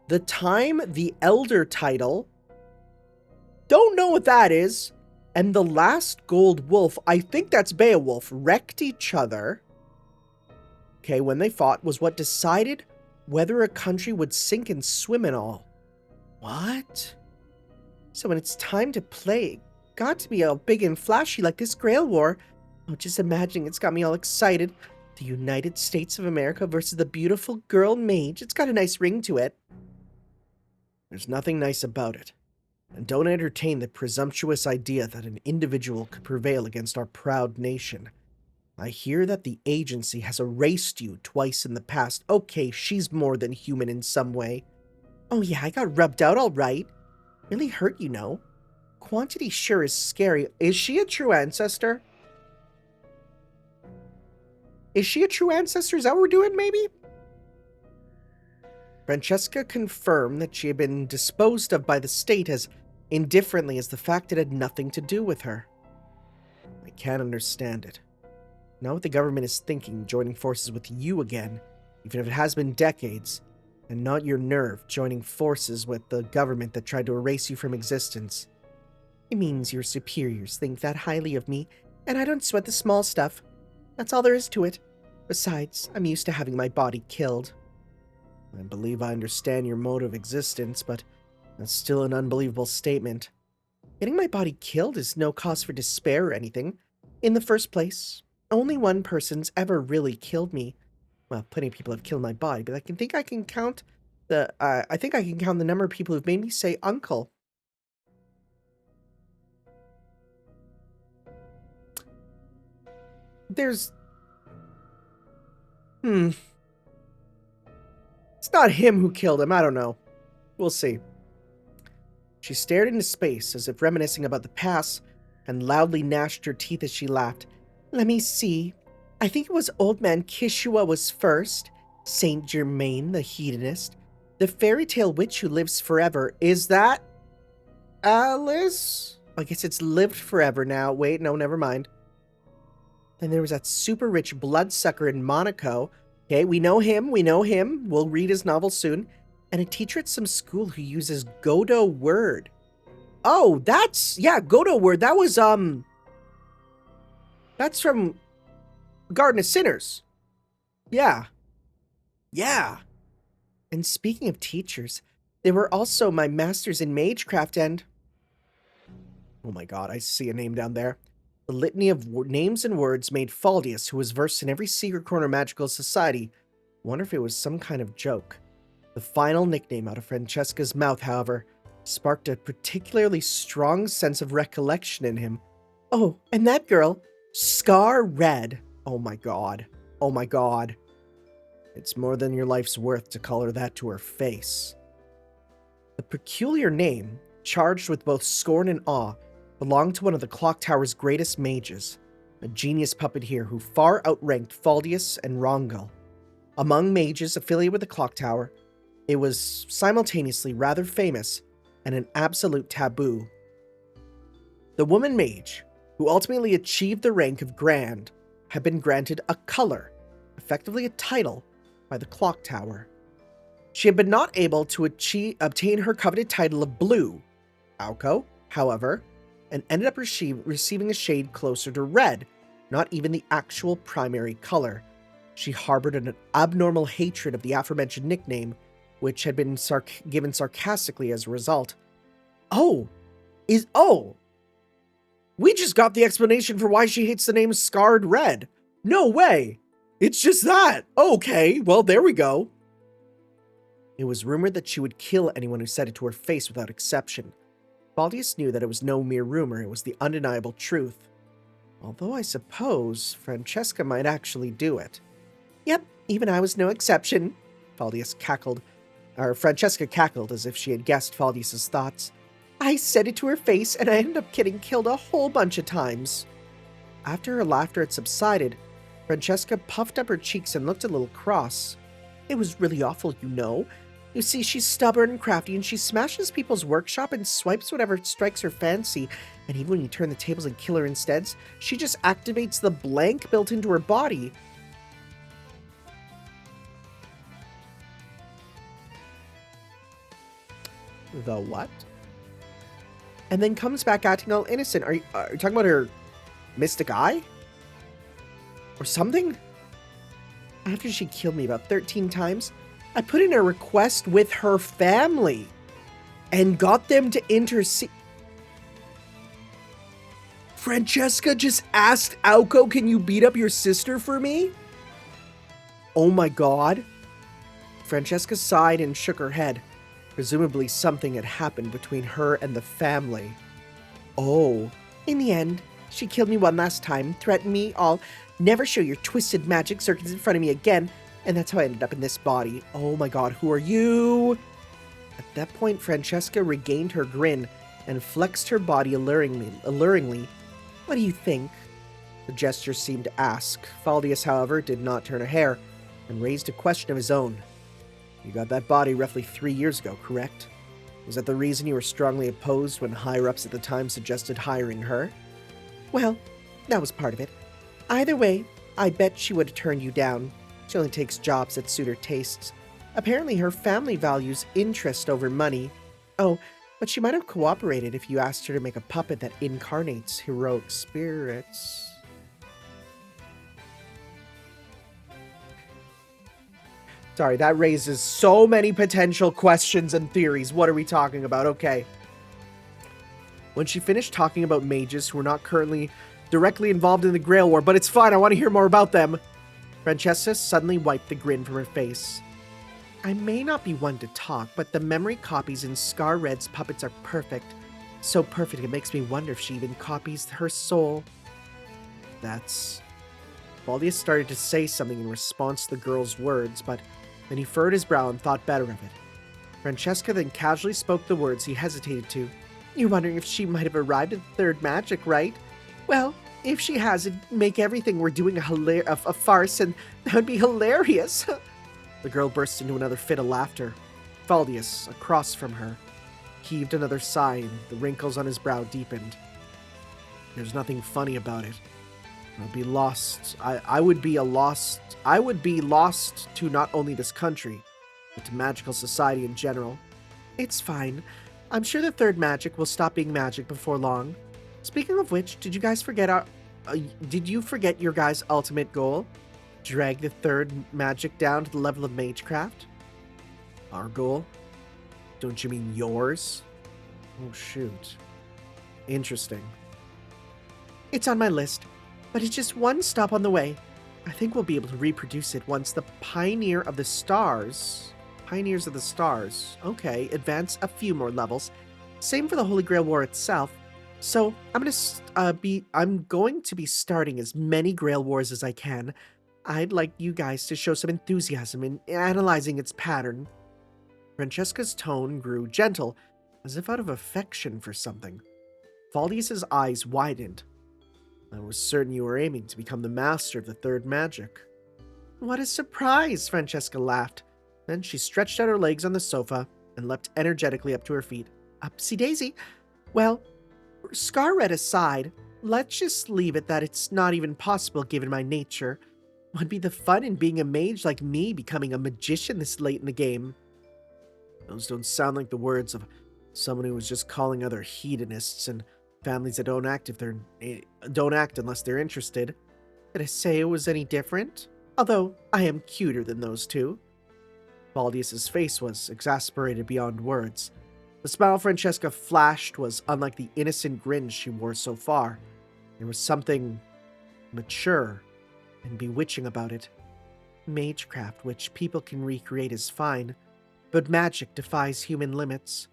The time the Elder title, don't know what that is, and the last gold wolf, I think that's Beowulf, wrecked each other. Okay, when they fought was what decided whether a country would sink and swim in all. What? So when it's time to play, got to be all big and flashy like this Grail War. Oh, just imagining it's got me all excited. The United States of America versus the beautiful girl mage. It's got a nice ring to it. There's nothing nice about it. And don't entertain the presumptuous idea that an individual could prevail against our proud nation. I hear that the agency has erased you twice in the past. Okay, she's more than human in some way. Oh yeah, I got rubbed out all right. Really hurt, you know. Quantity sure is scary. Is she a true ancestor? Is she a true ancestor? Is that what we're doing, maybe? Francesca confirmed that she had been disposed of by the state as indifferently as the fact it had nothing to do with her. I can't understand it. Not what the government is thinking, joining forces with you again, even if it has been decades, and not your nerve joining forces with the government that tried to erase you from existence. It means your superiors think that highly of me, and I don't sweat the small stuff. That's all there is to it. Besides, I'm used to having my body killed. I believe I understand your mode of existence, but that's still an unbelievable statement. Getting my body killed is no cause for despair or anything. In the first place, only one person's ever really killed me. Well, plenty of people have killed my body, but I think I can count the number of people who've made me say uncle. There's... It's not him who killed him, I don't know. We'll see. She stared into space as if reminiscing about the past and loudly gnashed her teeth as she laughed. Let me see. I think it was Old Man Kishua was first, Saint Germain the hedonist, the fairy tale witch who lives forever. Is that Alice? I guess it's lived forever now. Wait, no, never mind. Then there was that super rich bloodsucker in Monaco. Okay, we know him. We'll read his novel soon. And a teacher at some school who uses Godot word. Oh, Godot word. That was, that's from Garden of Sinners. Yeah. And speaking of teachers, they were also my masters in magecraft and... Oh my god, I see a name down there. The litany of names and words made Faldius, who was versed in every secret corner of magical society, wonder if it was some kind of joke. The final nickname out of Francesca's mouth, however, sparked a particularly strong sense of recollection in him. Oh, and that girl, Scar Red. Oh my god. It's more than your life's worth to call her that to her face. The peculiar name, charged with both scorn and awe, belonged to one of the clock tower's greatest mages, a genius puppeteer who far outranked Faldius and Rongal. Among mages affiliated with the clock tower, it was simultaneously rather famous and an absolute taboo. The woman mage, who ultimately achieved the rank of Grand, had been granted a color, effectively a title, by the clock tower. She had been not able to obtain her coveted title of Blue. Aoko, however, and ended up receiving a shade closer to red, not even the actual primary color. She harbored an abnormal hatred of the aforementioned nickname, which had been given sarcastically as a result. We just got the explanation for why she hates the name Scarred Red. No way! It's just that! Okay, well, there we go. It was rumored that she would kill anyone who said it to her face without exception. Faldius knew that it was no mere rumor, it was the undeniable truth. Although I suppose Francesca might actually do it. Yep, even I was no exception, Francesca cackled as if she had guessed Faldius's thoughts. I said it to her face, and I ended up getting killed a whole bunch of times. After her laughter had subsided, Francesca puffed up her cheeks and looked a little cross. It was really awful, you know. You see, she's stubborn and crafty, and she smashes people's workshop and swipes whatever strikes her fancy, and even when you turn the tables and kill her instead, she just activates the blank built into her body. The what? And then comes back acting all innocent. Are you talking about her mystic eye? Or something? After she killed me about 13 times, I put in a request with her family and got them to intercede. Francesca just asked Aoko, can you beat up your sister for me? Oh my god. Francesca sighed and shook her head. Presumably something had happened between her and the family. Oh. In the end, she killed me one last time, threatened me, all, never show your twisted magic circuits in front of me again, and that's how I ended up in this body. Oh my god, who are you? At that point, Francesca regained her grin and flexed her body alluringly. What do you think? The gesture seemed to ask. Faldius, however, did not turn a hair and raised a question of his own. You got that body roughly 3 years ago, correct? Was that the reason you were strongly opposed when higher-ups at the time suggested hiring her? Well, that was part of it. Either way, I bet she would have turned you down. She only takes jobs that suit her tastes. Apparently her family values interest over money. Oh, but she might have cooperated if you asked her to make a puppet that incarnates heroic spirits. Sorry, that raises so many potential questions and theories. What are we talking about? Okay. When she finished talking about mages who were not currently directly involved in the Grail War, but it's fine, I want to hear more about them, Francesca suddenly wiped the grin from her face. I may not be one to talk, but the memory copies in Scar Red's puppets are perfect. So perfect it makes me wonder if she even copies her soul. That's... Faldius started to say something in response to the girl's words, but then he furrowed his brow and thought better of it. Francesca then casually spoke the words he hesitated to. You're wondering if she might have arrived at the third magic, right? Well, if she has, it'd make everything we're doing a farce, and that would be hilarious. The girl burst into another fit of laughter. Faldius, across from her, heaved another sigh, and the wrinkles on his brow deepened. There's nothing funny about it. I'd be lost. I would be lost to not only this country, but to magical society in general. It's fine. I'm sure the third magic will stop being magic before long. Speaking of which, did you forget your guys' ultimate goal? Drag the third magic down to the level of magecraft? Our goal? Don't you mean yours? Oh, shoot. Interesting. It's on my list, but it's just one stop on the way. I think we'll be able to reproduce it once the Pioneers of the Stars, okay, advance a few more levels. Same for the Holy Grail War itself. So I'm going to be starting as many Grail Wars as I can. I'd like you guys to show some enthusiasm in analyzing its pattern. Francesca's tone grew gentle, as if out of affection for something. Faldius's eyes widened. I was certain you were aiming to become the master of the third magic. What a surprise, Francesca laughed. Then she stretched out her legs on the sofa and leapt energetically up to her feet. Upsy daisy. Well, Scarred aside, let's just leave it that it's not even possible given my nature. What'd be the fun in being a mage like me becoming a magician this late in the game? Those don't sound like the words of someone who was just calling other hedonists and families that don't act unless they're interested. Did I say it was any different? Although I am cuter than those two. Faldius's face was exasperated beyond words. The smile Francesca flashed was unlike the innocent grin she wore so far. There was something mature and bewitching about it. Magecraft, which people can recreate, is fine, but magic defies human limits.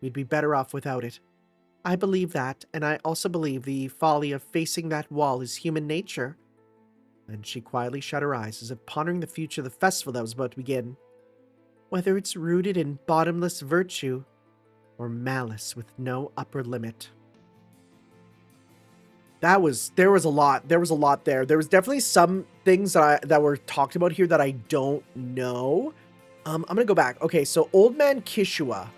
We'd be better off without it. I believe that, and I also believe the folly of facing that wall is human nature. Then she quietly shut her eyes, as if pondering the future of the festival that was about to begin. Whether it's rooted in bottomless virtue or malice with no upper limit. There was a lot there. There was definitely some things that were talked about here that I don't know. I'm gonna go back. Okay, so Old Man Kishua.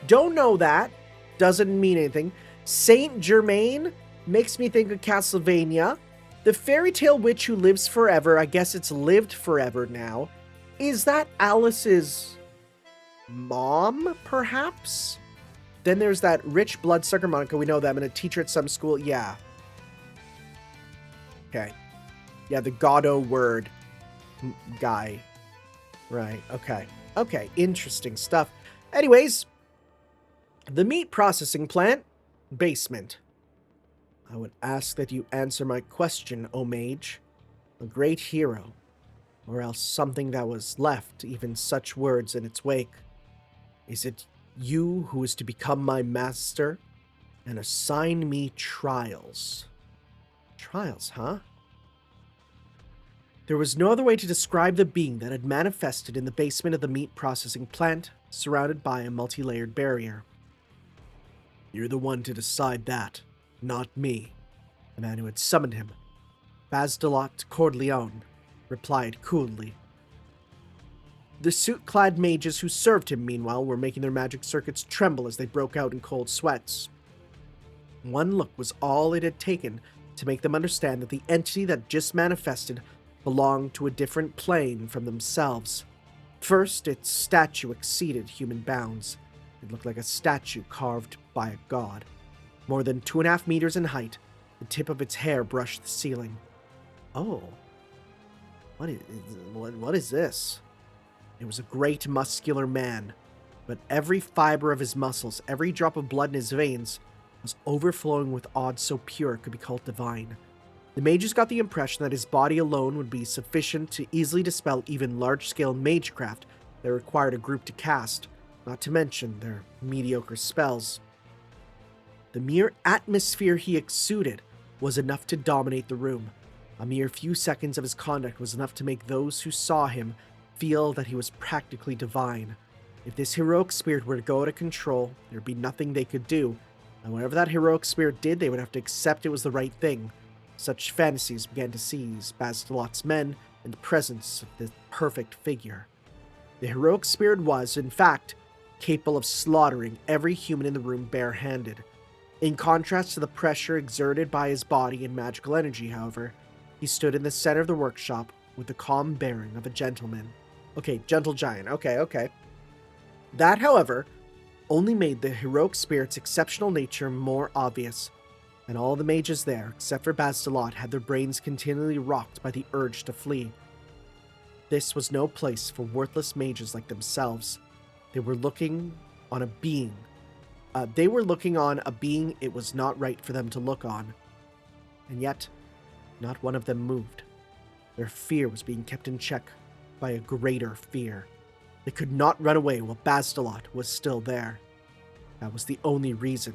Don't know that. Doesn't mean anything. Saint Germain makes me think of Castlevania. The fairy tale witch who lives forever. I guess it's lived forever now. Is that Alice's mom, perhaps? Then there's that rich bloodsucker Monica. We know them, and a teacher at some school. Yeah. Okay. Yeah, the Goddo word guy. Right, okay. Okay, interesting stuff. Anyways, the meat processing plant, basement. I would ask that you answer my question, O mage. A great hero, or else something that was left, even such words in its wake. Is it you who is to become my master and assign me trials? Trials, huh? There was no other way to describe the being that had manifested in the basement of the meat processing plant, surrounded by a multi-layered barrier. You're the one to decide that, not me. The man who had summoned him, Basdelot Corleone, replied coolly. The suit-clad mages who served him, meanwhile, were making their magic circuits tremble as they broke out in cold sweats. One look was all it had taken to make them understand that the entity that just manifested belonged to a different plane from themselves. First, its statue exceeded human bounds. It looked like a statue carved by a god. More than 2.5 meters in height, the tip of its hair brushed the ceiling. Oh. What is this? It was a great muscular man, but every fiber of his muscles, every drop of blood in his veins, was overflowing with odds so pure it could be called divine. The mages got the impression that his body alone would be sufficient to easily dispel even large-scale magecraft that required a group to cast, not to mention their mediocre spells. The mere atmosphere he exuded was enough to dominate the room. A mere few seconds of his conduct was enough to make those who saw him feel that he was practically divine. If this heroic spirit were to go out of control, there'd be nothing they could do, and whatever that heroic spirit did, they would have to accept it was the right thing. Such fantasies began to seize Bastelot's men in the presence of the perfect figure. The heroic spirit was, in fact, capable of slaughtering every human in the room barehanded. In contrast to the pressure exerted by his body and magical energy, however, he stood in the center of the workshop with the calm bearing of a gentleman. Okay, gentle giant. Okay. That, however, only made the heroic spirit's exceptional nature more obvious, and all the mages there, except for Bastelot, had their brains continually rocked by the urge to flee. This was no place for worthless mages like themselves. They were looking on a being it was not right for them to look on. And yet, not one of them moved. Their fear was being kept in check by a greater fear. They could not run away while Bastelot was still there. That was the only reason.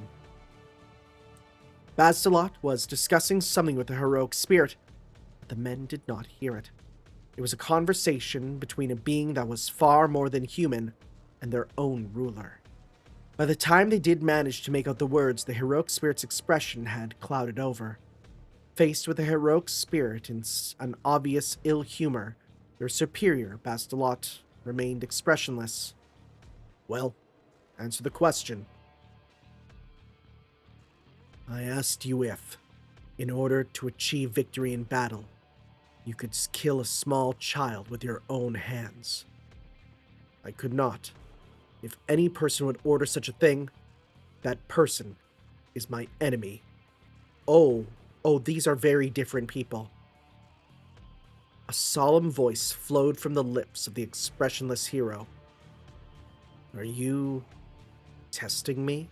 Bastelot was discussing something with the heroic spirit, but the men did not hear it. It was a conversation between a being that was far more than human and their own ruler. By the time they did manage to make out the words, the heroic spirit's expression had clouded over. Faced with the heroic spirit in an obvious ill humor, their superior, Bastelot, remained expressionless. Well, answer the question. I asked you if, in order to achieve victory in battle, you could kill a small child with your own hands. I could not. If any person would order such a thing, that person is my enemy. Oh, these are very different people. A solemn voice flowed from the lips of the expressionless hero. Are you testing me?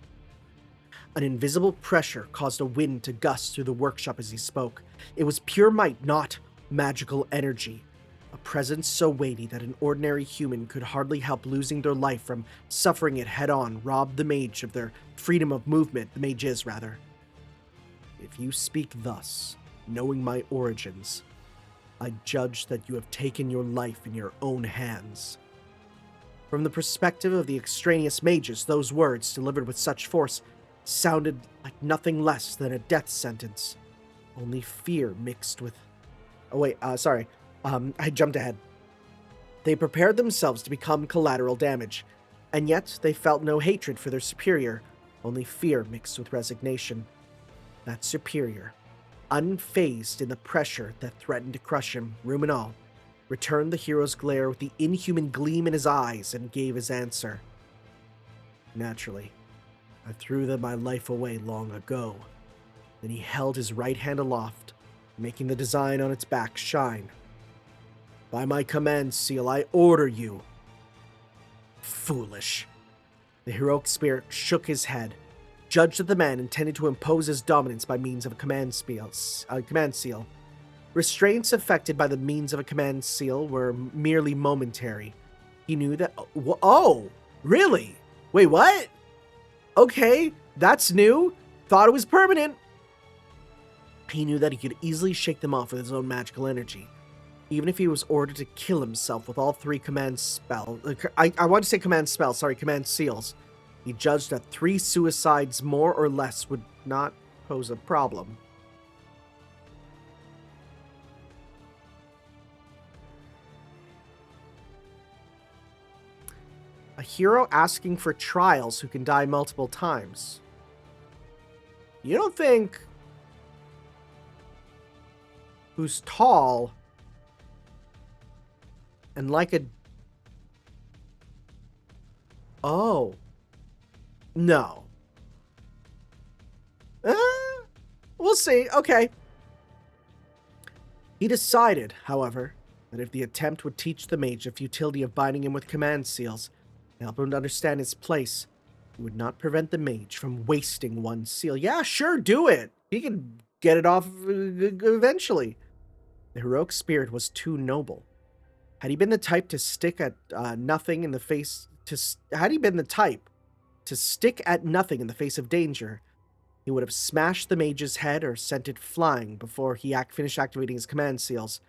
An invisible pressure caused a wind to gust through the workshop as he spoke. It was pure might, not magical energy. A presence so weighty that an ordinary human could hardly help losing their life from suffering it head-on robbed the mage of their freedom of movement, the mages rather. If you speak thus, knowing my origins, I judge that you have taken your life in your own hands. From the perspective of the extraneous mages, those words, delivered with such force, sounded like nothing less than a death sentence. Only fear mixed with... I jumped ahead. They prepared themselves to become collateral damage, and yet they felt no hatred for their superior, only fear mixed with resignation. That superior, unfazed in the pressure that threatened to crush him, room and all, returned the hero's glare with the inhuman gleam in his eyes and gave his answer. Naturally, I threw my life away long ago. Then he held his right hand aloft, making the design on its back shine. By my command seal, I order you. Foolish. The heroic spirit shook his head, judged that the man intended to impose his dominance by means of a command seal. Restraints effected by the means of a command seal were merely momentary. He knew that... Oh, really? Wait, what? Okay, that's new. Thought it was permanent. He knew that he could easily shake them off with his own magical energy. Even if he was ordered to kill himself with all three command seals. He judged that 3 suicides more or less would not pose a problem. A hero asking for trials who can die multiple times. You don't think... Who's tall... and like a... Oh. No. We'll see. Okay. He decided, however, that if the attempt would teach the mage the futility of binding him with command seals, and help him to understand his place, it would not prevent the mage from wasting one seal. Yeah, sure, do it. He can get it off eventually. The heroic spirit was too noble. Had he been the type to stick at nothing in the face of danger, he would have smashed the mage's head or sent it flying before he finished activating his command seals.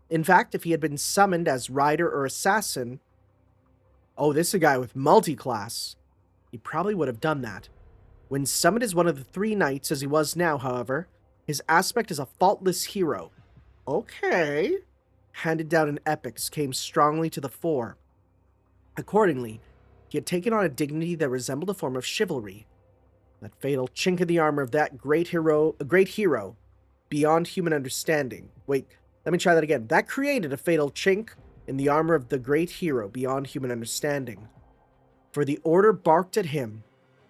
In fact, if he had been summoned as rider or assassin, Oh, this is a guy with multi-class. He probably would have done that. When summoned as one of the three knights as he was now, however, his aspect as a faultless hero. Okay. Handed down in epics came strongly to the fore. Accordingly, he had taken on a dignity that resembled a form of chivalry. That fatal chink in the armor of that great hero, beyond human understanding. Wait, let me try that again. That created a fatal chink in the armor of the great hero beyond human understanding. For the order barked at him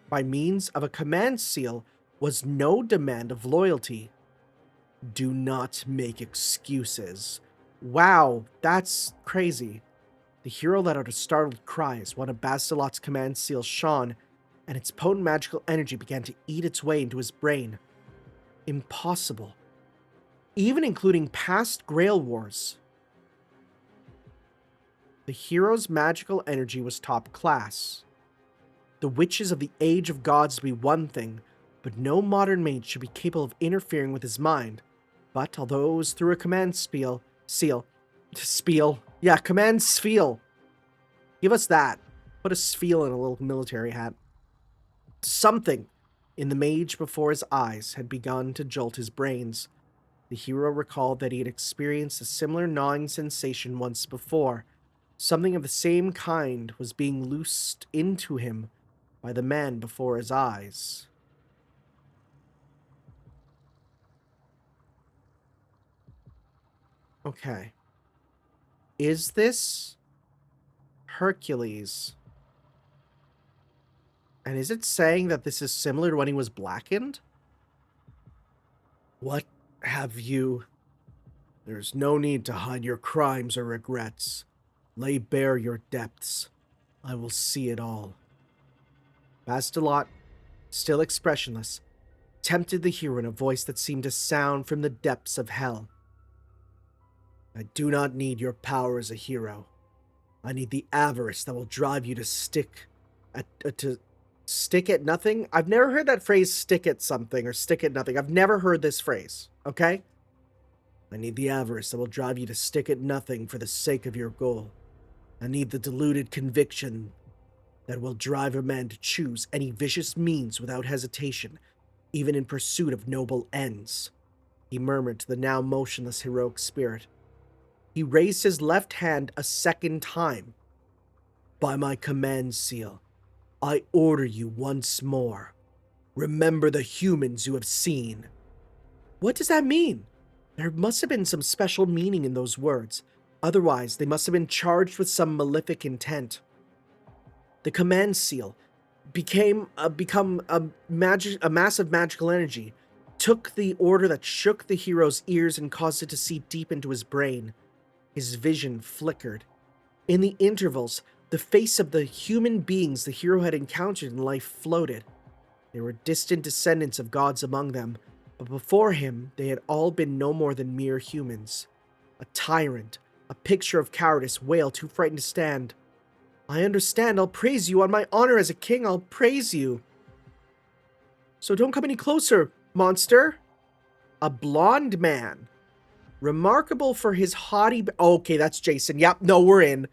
by means of a command seal was no demand of loyalty. Do not make excuses. Wow, that's crazy. The hero let out a startled cry as one of Bastilot's command seals shone, and its potent magical energy began to eat its way into his brain. Impossible. Even including past Grail Wars. The hero's magical energy was top class. The witches of the Age of Gods be one thing, but no modern mage should be capable of interfering with his mind. But although it was through a command seal. Command spiel. Give us that. Put a spiel in a little military hat. Something in the mage before his eyes had begun to jolt his brains. The hero recalled that he had experienced a similar gnawing sensation once before. Something of the same kind was being loosed into him by the man before his eyes. Okay. Is this Hercules? And is it saying that this is similar to when he was blackened? What have you? There's no need to hide your crimes or regrets. Lay bare your depths. I will see it all. Bastilot, still expressionless, tempted the hero in a voice that seemed to sound from the depths of hell. I do not need your power as a hero. I need the avarice that will drive you to stick at nothing. I've never heard that phrase, stick at something or stick at nothing. I've never heard this phrase, okay? I need the avarice that will drive you to stick at nothing for the sake of your goal. I need the deluded conviction that will drive a man to choose any vicious means without hesitation, even in pursuit of noble ends, he murmured to the now motionless heroic spirit. He raised his left hand a second time. By my command seal, I order you once more. Remember the humans you have seen. What does that mean? There must have been some special meaning in those words. Otherwise, they must have been charged with some malefic intent. The command seal become a massive magical energy, took the order that shook the hero's ears and caused it to seep deep into his brain. His vision flickered. In the intervals, the face of the human beings the hero had encountered in life floated. There were distant descendants of gods among them, but before him they had all been no more than mere humans. A tyrant, a picture of cowardice, wail too frightened to stand. I understand, I'll praise you, on my honor as a king, I'll praise you. So don't come any closer, monster. A blonde man, remarkable for his haughty... okay, that's Jason. Yep, no, we're in.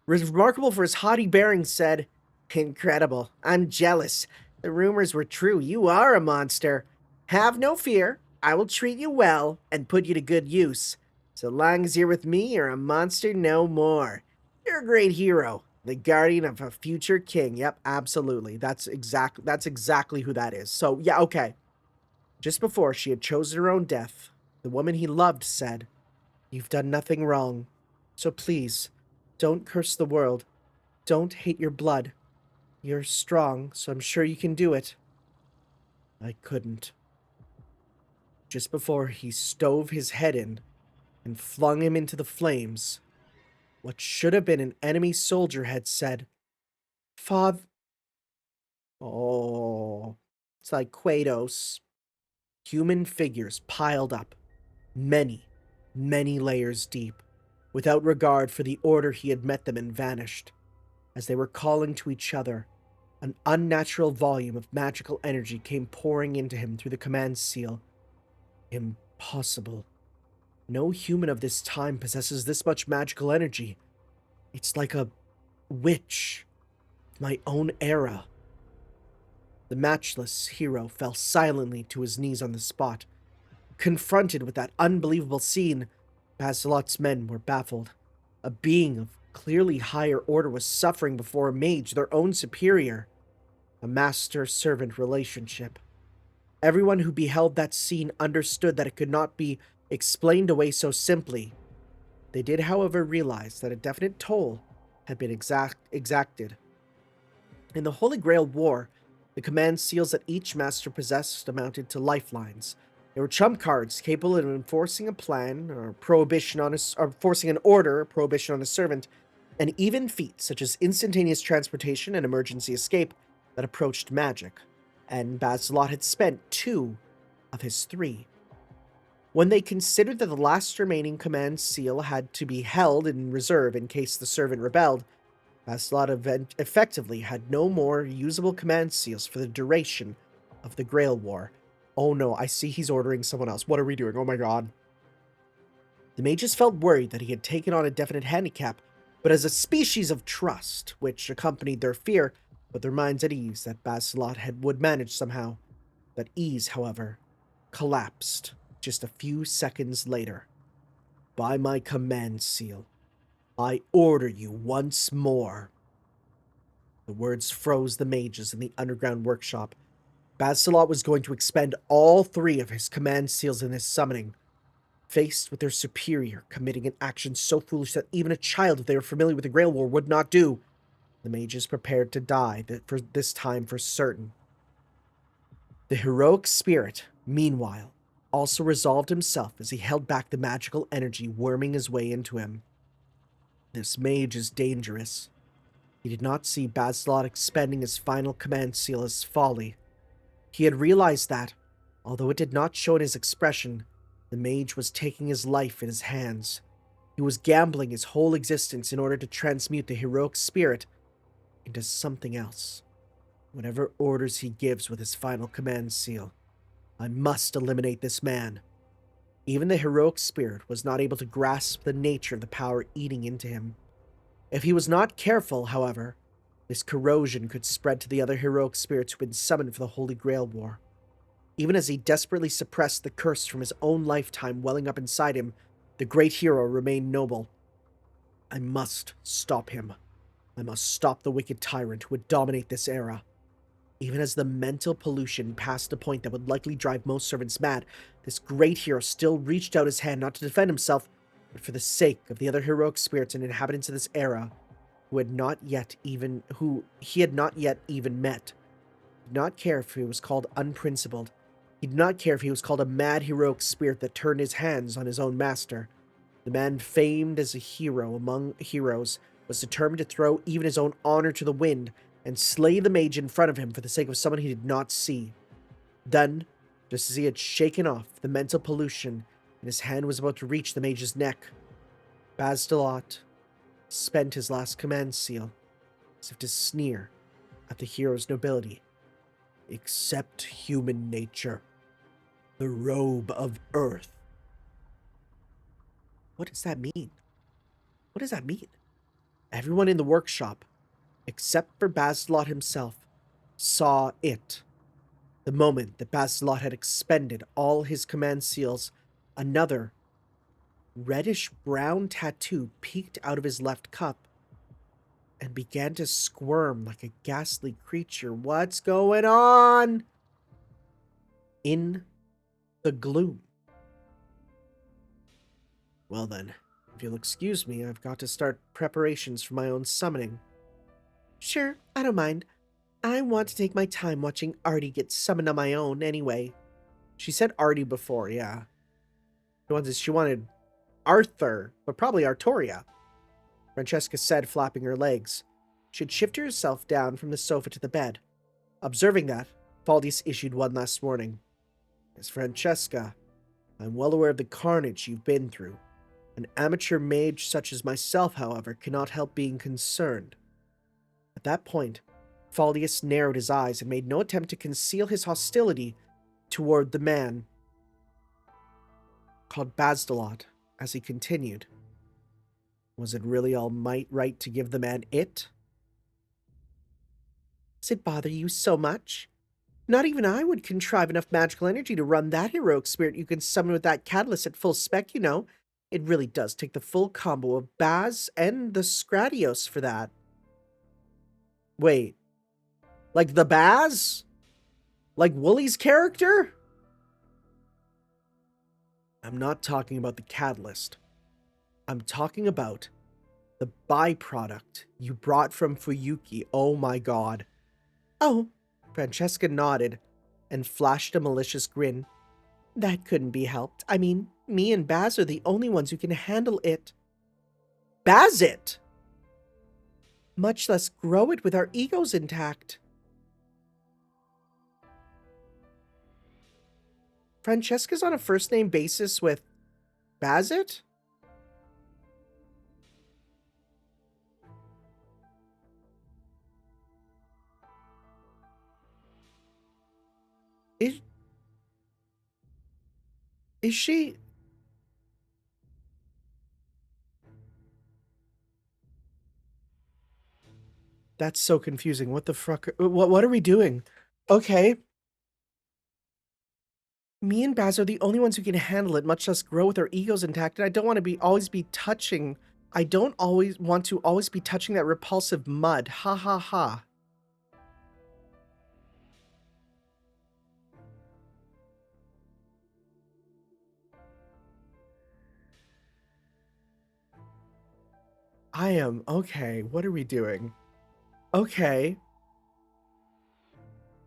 Remarkable for his haughty bearing, said, Incredible. I'm jealous. The rumors were true. You are a monster. Have no fear. I will treat you well and put you to good use. So long as you're with me, you're a monster no more. You're a great hero. The guardian of a future king. Yep, absolutely. That's exactly who that is. So, yeah, okay. Just before she had chosen her own death, the woman he loved said, You've done nothing wrong. So please, don't curse the world. Don't hate your blood. You're strong, so I'm sure you can do it. I couldn't. Just before he stove his head in and flung him into the flames, what should have been an enemy soldier had said, Father... Oh, it's like Kratos. Human figures piled up, many, many layers deep, without regard for the order he had met them and vanished. As they were calling to each other, an unnatural volume of magical energy came pouring into him through the command seal. Impossible. No human of this time possesses this much magical energy. It's like a witch of my own era. The matchless hero fell silently to his knees on the spot. Confronted with that unbelievable scene, Basilot's men were baffled. A being of clearly higher order was suffering before a mage, their own superior. A master-servant relationship. Everyone who beheld that scene understood that it could not be explained away so simply. They did, however, realize that a definite toll had been exacted. In the Holy Grail War, the command seals that each master possessed amounted to lifelines. They were trump cards capable of enforcing a plan, or forcing an order, a prohibition on a servant, and even feats such as instantaneous transportation and emergency escape that approached magic. And Basilot had spent 2 of his 3. When they considered that the last remaining command seal had to be held in reserve in case the servant rebelled, Basilot effectively had no more usable command seals for the duration of the Grail War. Oh no, I see he's ordering someone else. What are we doing? Oh my god. The mages felt worried that he had taken on a definite handicap, but as a species of trust, which accompanied their fear, put their minds at ease that Basilot would manage somehow. That ease, however, collapsed just a few seconds later. By my command seal, I order you once more. The words froze the mages in the underground workshop. Basilot was going to expend all 3 of his command seals in this summoning. Faced with their superior committing an action so foolish that even a child, if they were familiar with the Grail War, would not do, the mages prepared to die for this time for certain. The heroic spirit, meanwhile, also resolved himself as he held back the magical energy worming his way into him. This mage is dangerous. He did not see Basilot expending his final command seal as folly. He had realized that, although it did not show in his expression, the mage was taking his life in his hands. He was gambling his whole existence in order to transmute the heroic spirit into something else. Whatever orders he gives with his final command seal, I must eliminate this man. Even the heroic spirit was not able to grasp the nature of the power eating into him. If he was not careful, however, this corrosion could spread to the other heroic spirits who had been summoned for the Holy Grail War. Even as he desperately suppressed the curse from his own lifetime welling up inside him, the great hero remained noble. I must stop him. I must stop the wicked tyrant who would dominate this era. Even as the mental pollution passed a point that would likely drive most servants mad, this great hero still reached out his hand not to defend himself, but for the sake of the other heroic spirits and inhabitants of this era who he had not yet even met. He did not care if he was called unprincipled. He did not care if he was called a mad heroic spirit that turned his hands on his own master. The man famed as a hero among heroes was determined to throw even his own honor to the wind and slay the mage in front of him for the sake of someone he did not see. Then, just as he had shaken off the mental pollution and his hand was about to reach the mage's neck, Basilot spent his last command seal, as if to sneer at the hero's nobility. Accept human nature, the robe of earth. What does that mean? What does that mean? Everyone in the workshop, except for Basilot himself, saw it. The moment that Basilot had expended all his command seals, another reddish-brown tattoo peeked out of his left cup and began to squirm like a ghastly creature. What's going on? In the gloom. Well then, if you'll excuse me, I've got to start preparations for my own summoning. Sure, I don't mind. I want to take my time watching Artie get summoned on my own anyway. She said Artie before, yeah. She wanted Arthur, but probably Artoria. Francesca said, flapping her legs. She had shifted herself down from the sofa to the bed. Observing that, Faldius issued one last warning. Miss Francesca, I'm well aware of the carnage you've been through. An amateur mage such as myself, however, cannot help being concerned. At that point, Faldius narrowed his eyes and made no attempt to conceal his hostility toward the man called Basilot as he continued. Was it really all right to give the man it? Does it bother you so much? Not even I would contrive enough magical energy to run that heroic spirit you can summon with that catalyst at full spec, you know. It really does take the full combo of Baz and the Scratios for that. Wait. Like the Baz? Like Wooly's character? I'm not talking about the catalyst. I'm talking about the byproduct you brought from Fuyuki. Oh my god. Oh, Francesca nodded and flashed a malicious grin. That couldn't be helped. I mean, me and Baz are the only ones who can handle it. Baz it! Much less grow it with our egos intact. Francesca's on a first-name basis with Bazit? Is she... That's so confusing. What the fuck? What are we doing? Okay. Me and Baz are the only ones who can handle it, much less grow with our egos intact, and I don't want to always be touching... I don't always want to always be touching that repulsive mud. Ha ha ha. I am... Okay, what are we doing? Okay.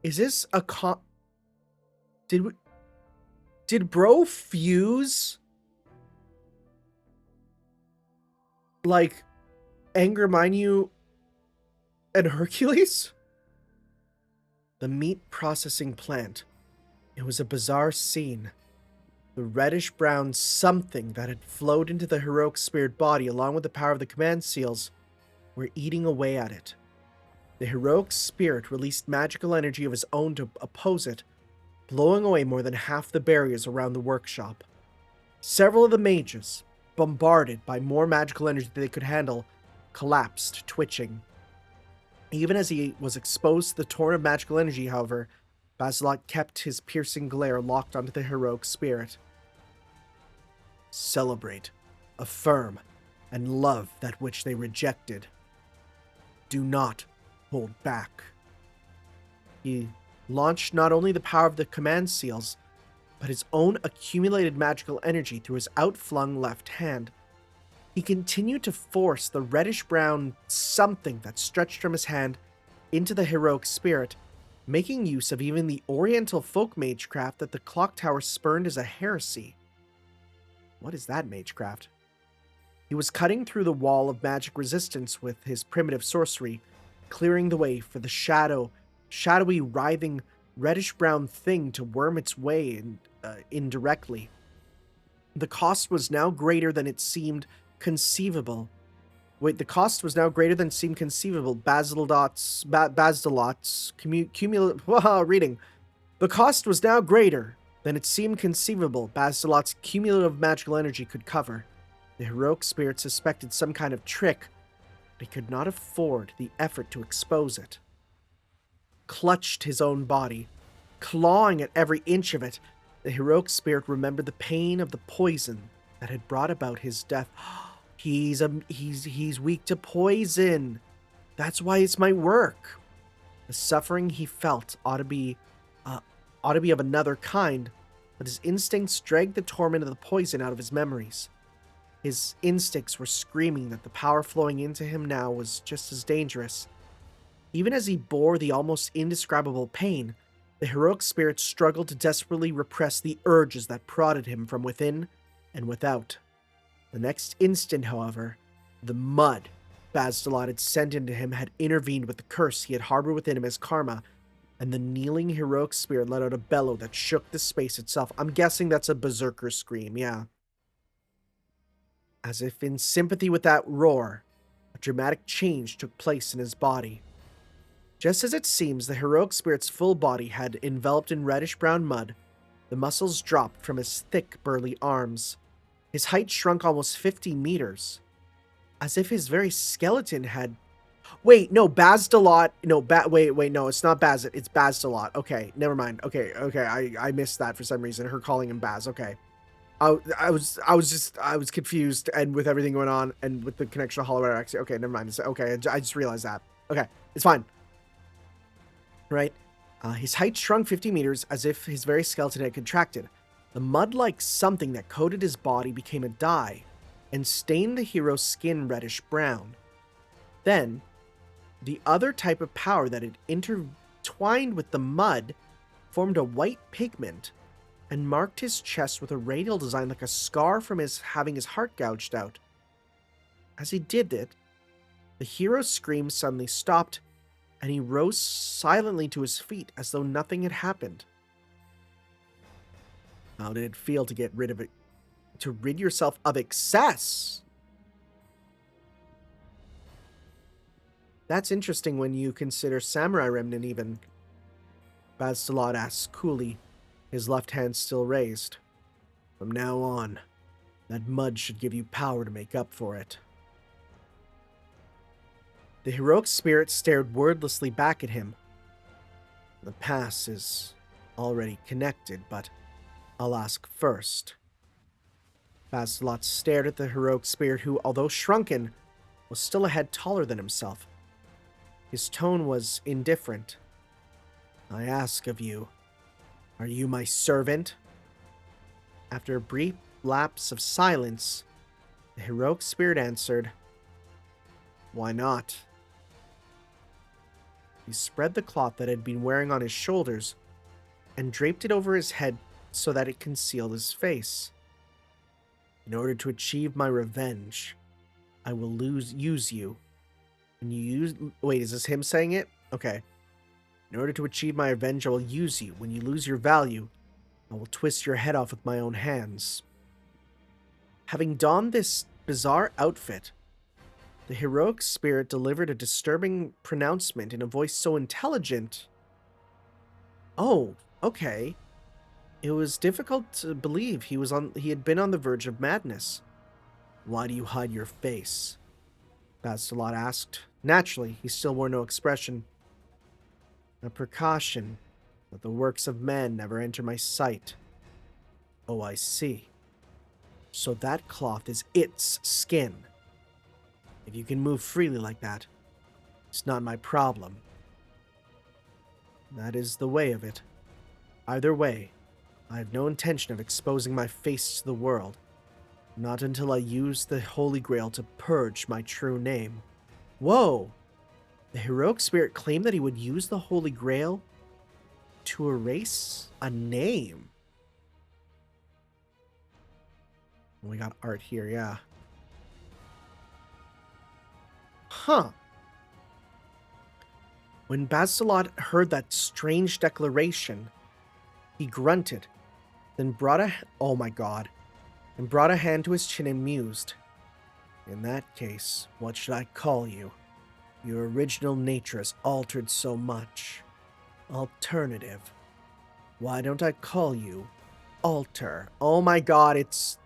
Is this a Did bro fuse... like... Anger Minu and Hercules? The meat processing plant. It was a bizarre scene. The reddish-brown something that had flowed into the heroic spirit body along with the power of the command seals were eating away at it. The heroic spirit released magical energy of his own to oppose it, blowing away more than half the barriers around the workshop. Several of the mages, bombarded by more magical energy than they could handle, collapsed, twitching. Even as he was exposed to the torrent of magical energy, however, Basilot kept his piercing glare locked onto the heroic spirit. Celebrate, affirm, and love that which they rejected. Do not hold back. He launched not only the power of the command seals, but his own accumulated magical energy through his outflung left hand. He continued to force the reddish-brown something that stretched from his hand into the heroic spirit, making use of even the oriental folk magecraft that the clock tower spurned as a heresy. What is that magecraft? He was cutting through the wall of magic resistance with his primitive sorcery, clearing the way for the shadowy, writhing, reddish-brown thing to worm its way in, indirectly. The cost was now greater than it seemed conceivable. The cost was now greater than seemed conceivable. Basilot's reading. The cost was now greater than it seemed conceivable Basilot's cumulative magical energy could cover. The heroic spirit suspected some kind of trick, but he could not afford the effort to expose it. Clutched his own body, clawing at every inch of it, the heroic spirit remembered the pain of the poison that had brought about his death. He's weak to poison. That's why it's my work. The suffering he felt ought to be of another kind, but his instincts dragged the torment of the poison out of his memories. His instincts were screaming that the power flowing into him now was just as dangerous. Even as he bore the almost indescribable pain, the heroic spirit struggled to desperately repress the urges that prodded him from within and without. The next instant, however, the mud Basilot had sent into him had intervened with the curse he had harbored within him as karma, and the kneeling heroic spirit let out a bellow that shook the space itself. I'm guessing that's a berserker scream, yeah. As if in sympathy with that roar, a dramatic change took place in his body. Just as it seems the heroic spirit's full body had enveloped in reddish-brown mud, the muscles dropped from his thick, burly arms. His height shrunk almost 50 meters, as if his very skeleton had Wait, no, Bazdalot. No, wait, no, it's not Bazit. It's Bazdalot. Okay, never mind. Okay, I missed that for some reason. Her calling him Baz. Okay. I was confused, and with everything going on, and with the connection to Hollow actually. Okay, never mind. Okay, I just realized that. Okay, it's fine. Right? His height shrunk 50 meters as if his very skeleton had contracted. The mud-like something that coated his body became a dye and stained the hero's skin reddish-brown. Then, the other type of power that had intertwined with the mud formed a white pigment and marked his chest with a radial design like a scar from his having his heart gouged out. As he did it, the hero's scream suddenly stopped, and he rose silently to his feet as though nothing had happened. How did it feel to get rid of it? To rid yourself of excess? That's interesting when you consider Samurai Remnant even. Bazdalot asks coolly, his left hand still raised. From now on, that mud should give you power to make up for it. The heroic spirit stared wordlessly back at him. The pass is already connected, but I'll ask first. Bazdalot stared at the heroic spirit who, although shrunken, was still a head taller than himself. His tone was indifferent. I ask of you, are you my servant? After a brief lapse of silence, the heroic spirit answered, Why not? He spread the cloth that had been wearing on his shoulders and draped it over his head so that it concealed his face. In order to achieve my revenge, I will use you. Wait, is this him saying it? Okay. In order to achieve my revenge, I will use you. When you lose your value, I will twist your head off with my own hands. Having donned this bizarre outfit, the heroic spirit delivered a disturbing pronouncement in a voice so intelligent. Oh, okay. It was difficult to believe he had been on the verge of madness. Why do you hide your face? Bazdalot asked. Naturally, he still wore no expression. A precaution that the works of man never enter my sight. Oh, I see. So that cloth is its skin. If you can move freely like that, it's not my problem. That is the way of it. Either way, I have no intention of exposing my face to the world, not until I use the Holy Grail to purge my true name. Whoa! The heroic spirit claimed that he would use the Holy Grail to erase a name. We got art here, yeah. Huh. When Bazdalot heard that strange declaration, he grunted, then brought a hand to his chin and mused. In that case, what should I call you? Your original nature has altered so much. Alternative. Why don't I call you Altar? Oh my god, it's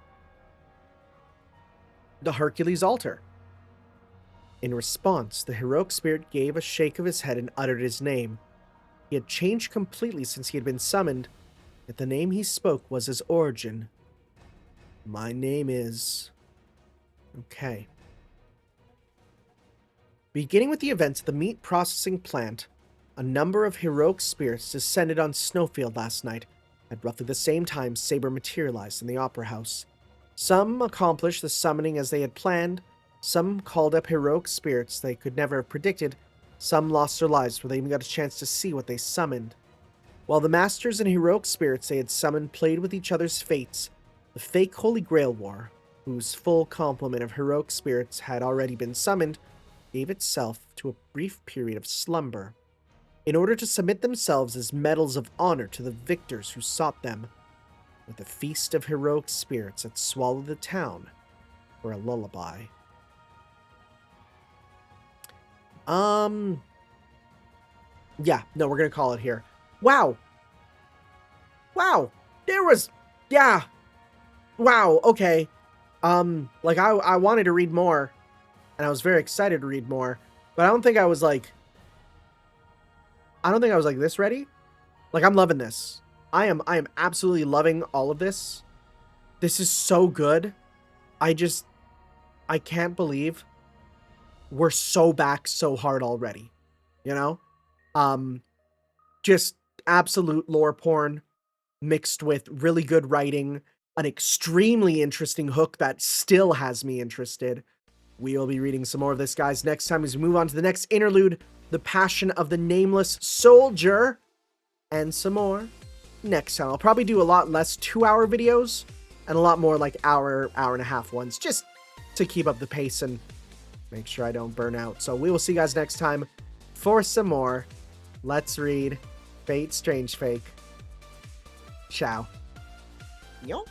the Hercules altar. In response, the heroic spirit gave a shake of his head and uttered his name. He had changed completely since he had been summoned, yet the name he spoke was his origin. My name is... Okay. Beginning with the events at the meat processing plant, a number of heroic spirits descended on Snowfield last night. At roughly the same time, Saber materialized in the Opera House. Some accomplished the summoning as they had planned, some called up heroic spirits they could never have predicted, some lost their lives before they even got a chance to see what they summoned. While the masters and heroic spirits they had summoned played with each other's fates, the fake Holy Grail War, whose full complement of heroic spirits had already been summoned, gave itself to a brief period of slumber, in order to submit themselves as medals of honor to the victors who sought them, with a feast of heroic spirits that swallowed the town for a lullaby. Yeah, no, we're gonna call it here. Wow! There was... Yeah! Wow, okay. I wanted to read more, and I was very excited to read more. But I don't think I was like this ready. Like, I'm loving this. I am absolutely loving all of this. This is so good. I can't believe we're so back so hard already. You know? Just absolute lore porn mixed with really good writing, an extremely interesting hook that still has me interested. We'll be reading some more of this, guys, next time as we move on to the next interlude, The Passion of the Nameless Soldier, and some more next time. I'll probably do a lot less 2-hour videos and a lot more like hour and a half ones, just to keep up the pace and make sure I don't burn out. So we will see you guys next time for some more Let's Read Fate Strange Fake. Ciao. Yo.